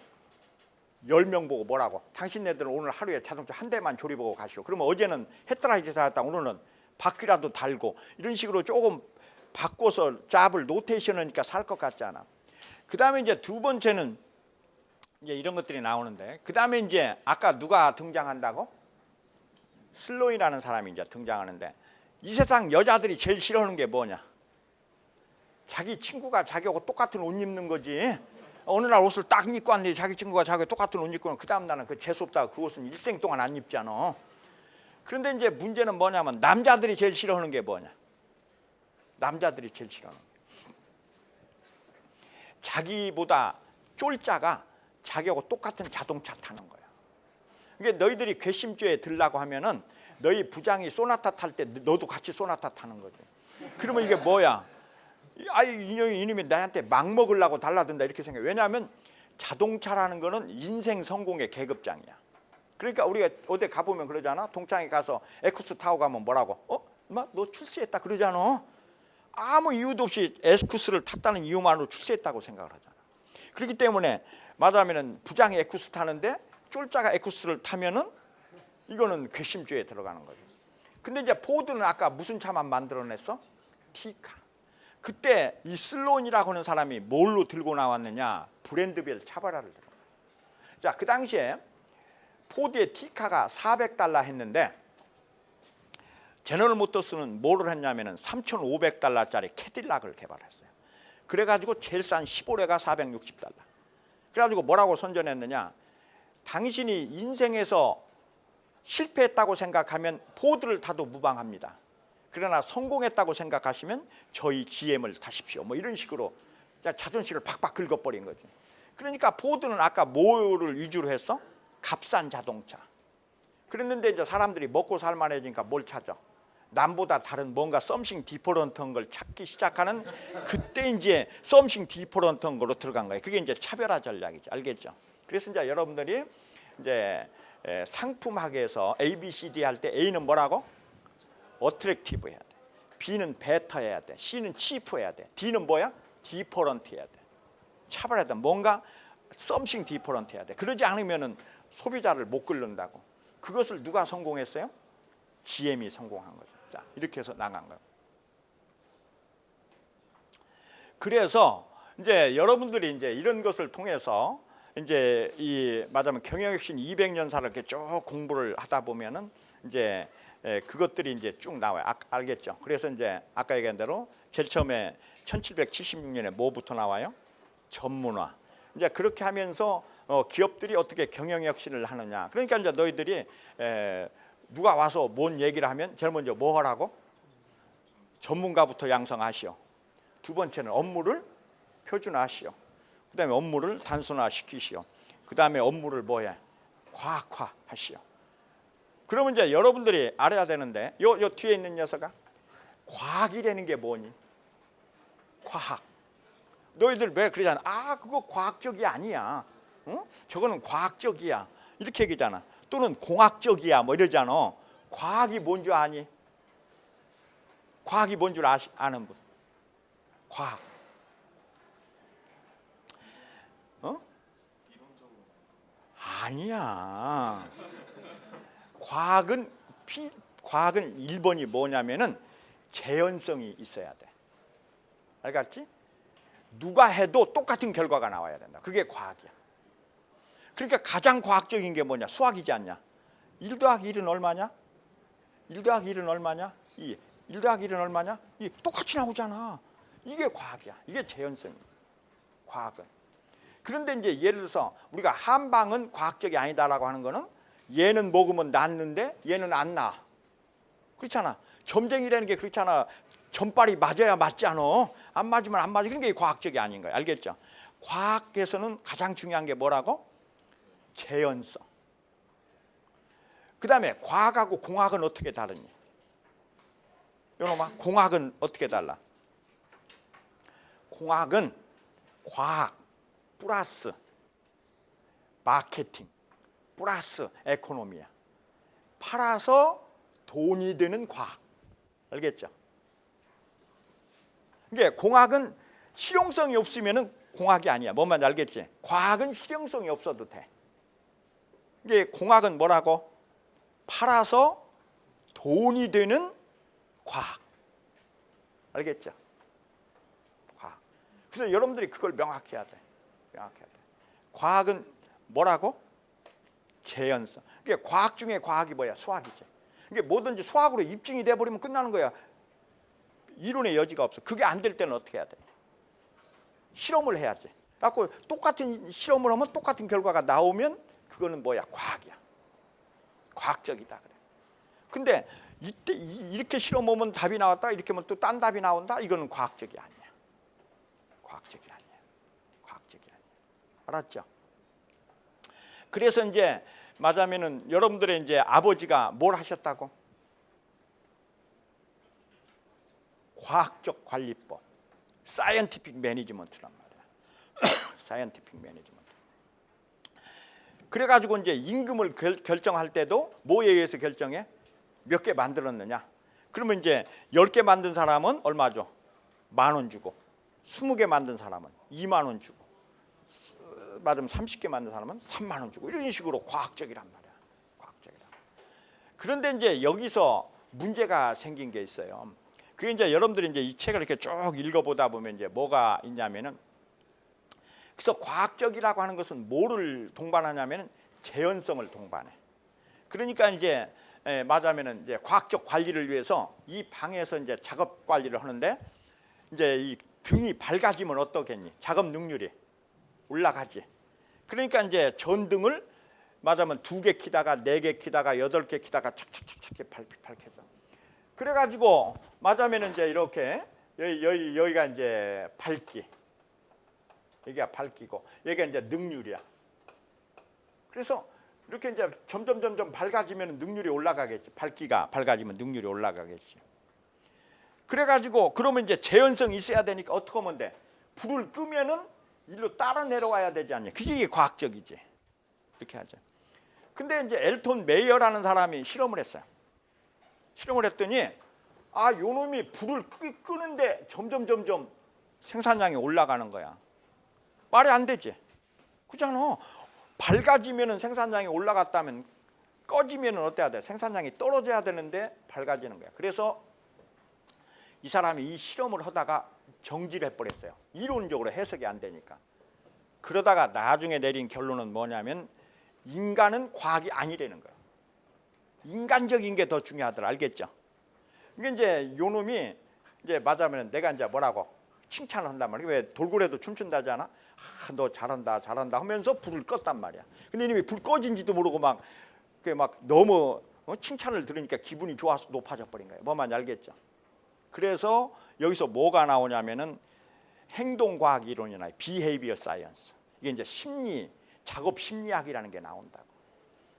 Speaker 1: 10명 보고 뭐라고? 당신네들은 오늘 하루에 자동차 한 대만 조립하고 가시오. 그러면 어제는 헤드라이트 달았다, 오늘은 바퀴라도 달고, 이런 식으로 조금 바꿔서 잡을 노테이션하니까 살 것 같지 않아? 그 다음에 이제 두 번째는 이제 이런 것들이 나오는데, 그 다음에 이제 아까 누가 등장한다고? 슬로이라는 사람이 이제 등장하는데, 이 세상 여자들이 제일 싫어하는 게 뭐냐? 자기 친구가 자기하고 똑같은 옷 입는 거지. 어느 날 옷을 딱 입고 왔는데 자기 친구가 자기하고 똑같은 옷 입고 그 다음 날은 그 재수없다고 그 옷은 일생 동안 안 입잖아. 그런데 이제 문제는 뭐냐면 남자들이 제일 싫어하는 게 뭐냐? 남자들이 제일 싫어하는 게 자기보다 쫄자가 자기하고 똑같은 자동차 타는 거야. 이게 너희들이 괘씸죄에 들라고 하면은 너희 부장이 소나타 탈 때 너도 같이 소나타 타는 거지. 그러면 이게 뭐야? 이놈이 나한테 막 먹으려고 달라든다 이렇게 생각해. 왜냐하면 자동차라는 거는 인생 성공의 계급장이야. 그러니까 우리가 어디 가보면 그러잖아. 동창회 가서 에쿠스 타고 가면 뭐라고? 너 출세했다 그러잖아. 아무 이유도 없이 에쿠스를 탔다는 이유만으로 출세했다고 생각을 하잖아. 그렇기 때문에 말하자면 부장이 에쿠스 타는데 쫄자가 에쿠스를 타면은 이거는 괘씸죄에 들어가는 거죠. 근데 이제 포드는 아까 무슨 차만 만들어냈어? 티카. 그때 이 슬론이라고 하는 사람이 뭘로 들고 나왔느냐? 브랜드별 차별화를 들고. 자, 그 당시에 포드의 티카가 $400 했는데 제너럴 모터스는 뭐를 했냐면은 $3,500짜리 캐딜락을 개발했어요. 그래가지고 제일 싼 15례가 $460. 그래가지고 뭐라고 선전했느냐? 당신이 인생에서 실패했다고 생각하면 포드를 타도 무방합니다. 그러나 성공했다고 생각하시면 저희 GM을 타십시오. 뭐 이런 식으로 자존심을 팍팍 긁어버린 거지. 그러니까 포드는 아까 뭐를 위주로 했어? 값싼 자동차. 그랬는데 이제 사람들이 먹고 살만해지니까 뭘 찾아? 남보다 다른 뭔가 썸씽 디퍼런트한 걸 찾기 시작하는 그때 이제 썸씽 디퍼런트한 걸로 들어간 거예요. 그게 이제 차별화 전략이지. 알겠죠? 그래서 이제 여러분들이 이제 상품학에서 A, B, C, D 할 때 A는 뭐라고? 어트랙티브 해야 돼. B는 베터 해야 돼. C는 치프 해야 돼. D는 뭐야? 디퍼런트 해야 돼. 차별해야 돼. 뭔가 썸씽 디퍼런트 해야 돼. 그러지 않으면은 소비자를 못 끌는다고. 그것을 누가 성공했어요? GM이 성공한 거죠. 자, 이렇게 해서 나간 거예요. 그래서 이제 여러분들이 이제 이런 것을 통해서 이제 이 말하자면 경영혁신 200년사를 이렇게 쭉 공부를 하다 보면은 이제 그것들이 이제 쭉 나와요. 알겠죠? 그래서 이제 아까 얘기한 대로 제일 처음에 1776년에 뭐부터 나와요? 전문화. 이제 그렇게 하면서 기업들이 어떻게 경영혁신을 하느냐. 그러니까 이제 너희들이 누가 와서 뭔 얘기를 하면 제일 먼저 뭐 하라고? 전문가부터 양성하시오. 두 번째는 업무를 표준화하시오. 그 다음에 업무를 단순화시키시오. 그 다음에 업무를 뭐해? 과학화하시오. 그러면 이제 여러분들이 알아야 되는데 요 뒤에 있는 녀석아, 과학이라는 게 뭐니? 과학. 너희들 왜 그러잖아. 그거 과학적이 아니야. 응? 저거는 과학적이야. 이렇게 얘기잖아. 또는 공학적이야 뭐 이러잖아. 과학이 뭔지 아니? 과학이 뭔 줄 아는 분? 과학. 아니야. 과학은 1번이 뭐냐면은 재현성이 있어야 돼. 알겠지? 누가 해도 똑같은 결과가 나와야 된다. 그게 과학이야. 그러니까 가장 과학적인 게 뭐냐? 수학이지 않냐? 1 더하기 1은 얼마냐? 1 더하기 1은 얼마냐? 2. 1 더하기 1은 얼마냐? 2. 똑같이 나오잖아. 이게 과학이야. 이게 재현성이야. 과학은. 그런데 이제 예를 들어서 우리가 한방은 과학적이 아니다라고 하는 거는 얘는 먹으면 낫는데 얘는 안 나. 그렇잖아. 점쟁이라는 게 그렇잖아. 점발이 맞아야 맞지 않아. 안 맞으면 안 맞아. 그러니까 이게 과학적이 아닌 거야. 알겠죠? 과학에서는 가장 중요한 게 뭐라고? 재현성. 그 다음에 과학하고 공학은 어떻게 다르니? 여러분, 공학은 어떻게 달라? 공학은 과학 플러스 마케팅 플러스 에코노미야. 팔아서 돈이 되는 과학. 알겠죠? 이게 공학은 실용성이 없으면 공학이 아니야. 뭔 말인지 알겠지? 과학은 실용성이 없어도 돼. 이게 공학은 뭐라고? 팔아서 돈이 되는 과학. 알겠죠? 과학. 그래서 여러분들이 그걸 명확히 해야 돼. 명확해야 돼. 과학은 뭐라고? 재현성. 그게 과학 중에 과학이 뭐야? 수학이지. 이게 뭐든지 수학으로 입증이 돼 버리면 끝나는 거야. 이론의 여지가 없어. 그게 안 될 때는 어떻게 해야 돼? 실험을 해야지. 그래갖고 똑같은 실험을 하면 똑같은 결과가 나오면 그거는 뭐야? 과학이야. 과학적이다 그래. 근데 이때 이렇게 실험하면 답이 나왔다. 이렇게 하면 또 딴 답이 나온다. 이거는 과학적이 아니야. 과학적이 아니야. 과학적이 아니야. 알았죠? 그래서 이제 맞으면은 여러분들의 이제 아버지가 뭘 하셨다고? 과학적 관리법, 사이언티픽 매니지먼트란 말이야. 사이언티픽 매니지먼트. 그래가지고 이제 임금을 결정할 때도 뭐에 의해서 결정해? 몇 개 만들었느냐? 그러면 이제 10개 만든 사람은 얼마죠? 10,000원 주고, 20개 만든 사람은 20,000원 주고, 맞으면 30개 만든 사람은 30,000원 주고, 이런 식으로 과학적이란 말이야. 과학적이란. 그런데 이제 여기서 문제가 생긴 게 있어요. 그게 이제 여러분들이 이제 이 책을 이렇게 쭉 읽어보다 보면 이제 뭐가 있냐면은, 그래서 과학적이라고 하는 것은 뭐를 동반하냐면은 재현성을 동반해. 그러니까 이제 맞으면은 이제 과학적 관리를 위해서 이 방에서 이제 작업 관리를 하는데, 이제 이 등이 밝아지면 어떻겠니? 작업 능률이 올라가지. 그러니까 이제 전등을 맞으면 2개 키다가 4개 키다가 8개 키다가 착착착착 밝혀져. 그래가지고 맞으면 이제 이렇게 여기가 이제 밝기, 여기가 밝기고 여기가 이제 능률이야. 그래서 이렇게 이제 점점 밝아지면 능률이 올라가겠지. 밝기가 밝아지면 능률이 올라가겠지. 그래가지고 그러면 이제 재현성이 있어야 되니까 어떻게 하면 돼? 불을 끄면은 일로 따라 내려와야 되지 않냐. 그게 이게 과학적이지. 이렇게 하죠. 근데 이제 엘톤 메이어라는 사람이 실험을 했어요. 실험을 했더니 요 놈이 불을 끄는데 점점 생산량이 올라가는 거야. 말이 안 되지. 그잖아. 밝아지면은 생산량이 올라갔다면 꺼지면은 어때야 돼? 생산량이 떨어져야 되는데 밝아지는 거야. 그래서 이 사람이 이 실험을 하다가 정지를 해버렸어요. 이론적으로 해석이 안 되니까. 그러다가 나중에 내린 결론은 뭐냐면 인간은 과학이 아니라는 거야. 인간적인 게 더 중요하더라. 알겠죠? 이게 이제 요 놈이 이제 맞으면 내가 이제 뭐라고 칭찬을 한단 말이야. 왜 돌고래도 춤춘다잖아. 너 잘한다 하면서 불을 껐단 말이야. 근데 이놈이 불 꺼진지도 모르고 막 너무 칭찬을 들으니까 기분이 좋아서 높아져 버린 거예요. 뭐 말인지 알겠죠? 그래서 여기서 뭐가 나오냐면은 행동과학 이론이 나요. Behavior Science. 이게 이제 작업 심리학이라는 게 나온다고.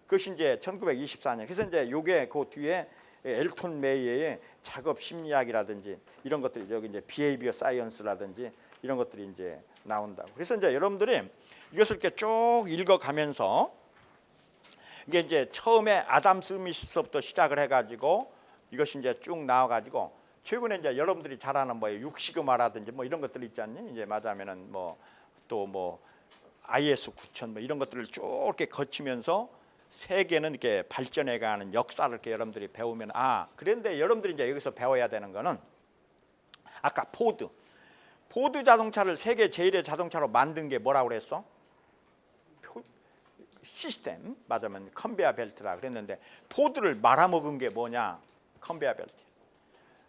Speaker 1: 그것이 이제 1924년. 그래서 이제 요게 그 뒤에 엘톤 메이어의 작업 심리학이라든지 이런 것들이 여기 이제 Behavior Science라든지 이런 것들이 이제 나온다고. 그래서 이제 여러분들이 이것을 이렇게 쭉 읽어가면서 이게 이제 처음에 아담 스미스부터 시작을 해가지고 이것이 이제 쭉 나와가지고 최근에 이제 여러분들이 잘 아는 뭐 육시그마라든지 뭐 이런 것들 있지 않니? 이제 말하자면은 뭐 또 뭐 IS 9000 뭐 이런 것들을 쭉 이렇게 거치면서 세계는 이렇게 발전해가는 역사를 이렇게 여러분들이 배우면 그런데 여러분들이 이제 여기서 배워야 되는 거는 아까 포드 자동차를 세계 제일의 자동차로 만든 게 뭐라고 그랬어? 시스템, 맞으면 컨베어 벨트라 그랬는데 포드를 말아먹은 게 뭐냐? 컨베어 벨트.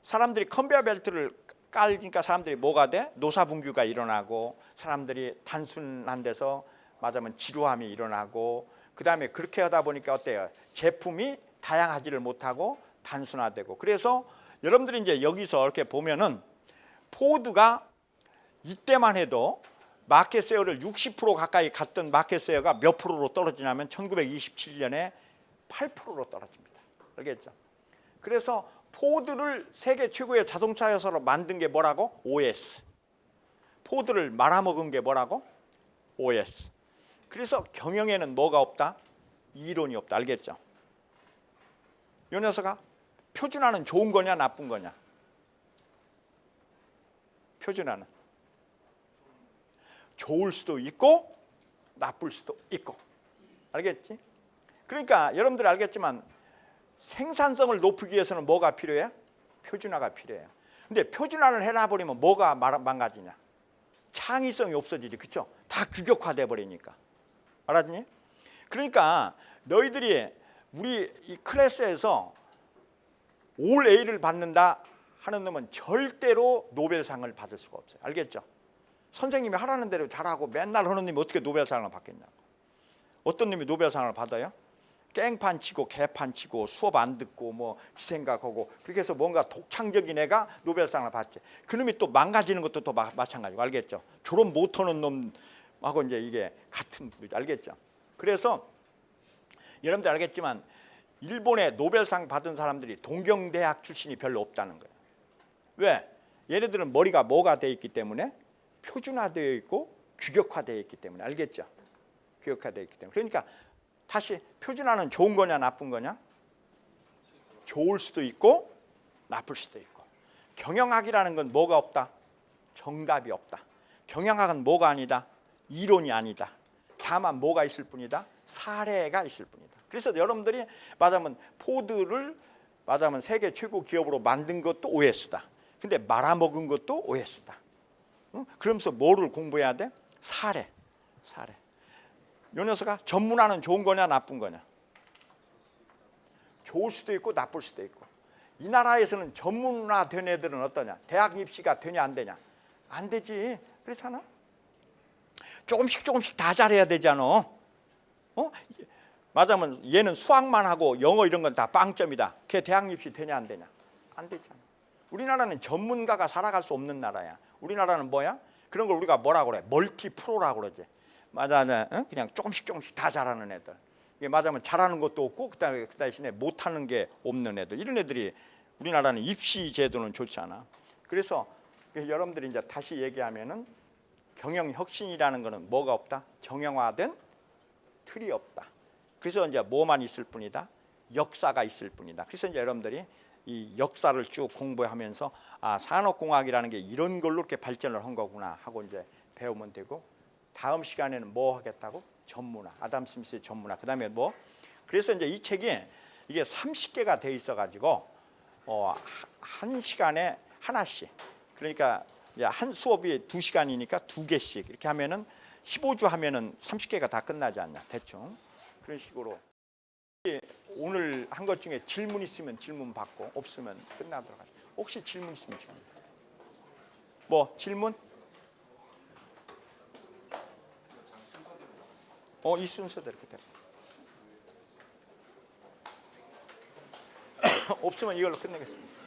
Speaker 1: 사람들이 컨베어 벨트를 깔니까 사람들이 뭐가 돼? 노사분규가 일어나고 사람들이 단순한 데서 맞으면 지루함이 일어나고 그 다음에 그렇게 하다 보니까 어때요? 제품이 다양하지를 못하고 단순화되고 그래서 여러분들이 이제 여기서 이렇게 보면은 포드가 이때만 해도 마켓세어를 60% 가까이 갔던 마켓세어가 몇 프로로 떨어지냐면 1927년에 8%로 떨어집니다. 알겠죠? 그래서 포드를 세계 최고의 자동차 회사로 만든 게 뭐라고? OS. 포드를 말아먹은 게 뭐라고? OS. 그래서 경영에는 뭐가 없다? 이론이 없다. 알겠죠? 이 녀석아, 표준화는 좋은 거냐 나쁜 거냐? 표준화는 좋을 수도 있고 나쁠 수도 있고. 알겠지? 그러니까 여러분들 알겠지만 생산성을 높이기 위해서는 뭐가 필요해? 표준화가 필요해요. 근데 표준화를 해놔버리면 뭐가 망가지냐? 창의성이 없어지지. 그렇죠? 다 규격화돼 버리니까. 알았니? 그러니까 너희들이 우리 이 클래스에서 올 A를 받는다 하는 놈은 절대로 노벨상을 받을 수가 없어요. 알겠죠? 선생님이 하라는 대로 잘하고 맨날 하는 놈이 어떻게 노벨상을 받겠냐고. 어떤 놈이 노벨상을 받아요? 깽판 치고 개판 치고 수업 안 듣고 뭐 지 생각하고 그렇게 해서 뭔가 독창적인 애가 노벨상을 받지. 그놈이 또 망가지는 것도 또 마찬가지고. 알겠죠? 졸업 못하는 놈하고 이제 이게 같은 부류죠. 알겠죠? 그래서 여러분들 알겠지만 일본의 노벨상 받은 사람들이 동경대학 출신이 별로 없다는 거예요. 왜? 얘네들은 머리가 뭐가 돼 있기 때문에 표준화되어 있고 규격화되어 있기 때문에. 알겠죠? 규격화되어 있기 때문에. 그러니까 다시 표준화는 좋은 거냐 나쁜 거냐? 좋을 수도 있고 나쁠 수도 있고. 경영학이라는 건 뭐가 없다? 정답이 없다. 경영학은 뭐가 아니다? 이론이 아니다. 다만 뭐가 있을 뿐이다? 사례가 있을 뿐이다. 그래서 여러분들이 말하자면 포드를 말하자면 세계 최고 기업으로 만든 것도 OS다. 근데 말아먹은 것도 OS다. 그러면서 뭐를 공부해야 돼? 사례. 요 녀석아, 전문화는 좋은 거냐 나쁜 거냐? 좋을 수도 있고 나쁠 수도 있고. 이 나라에서는 전문화 된 애들은 어떠냐? 대학 입시가 되냐 안 되냐? 안 되지. 그렇잖아? 조금씩 다 잘해야 되잖아. 맞으면 얘는 수학만 하고 영어 이런 건 다 빵점이다. 걔 대학 입시 되냐 안 되냐? 안 되잖아. 우리나라는 전문가가 살아갈 수 없는 나라야. 우리나라는 뭐야? 그런 걸 우리가 뭐라고 그래? 멀티 프로라고 그러지. 맞아, 그냥 조금씩 다 잘하는 애들. 이게 맞으면 잘하는 것도 없고 그 대신에 못하는 게 없는 애들. 이런 애들이 우리나라는 입시 제도는 좋지 않아. 그래서 여러분들이 이제 다시 얘기하면은 경영 혁신이라는 거는 뭐가 없다? 정형화된 틀이 없다. 그래서 이제 뭐만 있을 뿐이다? 역사가 있을 뿐이다. 그래서 이제 여러분들이 이 역사를 쭉 공부하면서 산업공학이라는 게 이런 걸로 이렇게 발전을 한 거구나 하고 이제 배우면 되고, 다음 시간에는 뭐 하겠다고? 전문화. 아담 스미스의 전문화. 그다음에 뭐? 그래서 이제 이 책이 이게 30개가 돼 있어 가지고 한 시간에 하나씩. 그러니까 이제 한 수업이 2시간이니까 2개씩. 이렇게 하면은 15주 하면은 30개가 다 끝나지 않냐. 대충. 그런 식으로. 오늘 한 것 중에 질문 있으면 질문 받고 없으면 끝나도록 하죠. 혹시 질문 있으면 질문. 뭐 질문? 이 순서대로 그때. 없으면 이걸로 끝내겠습니다.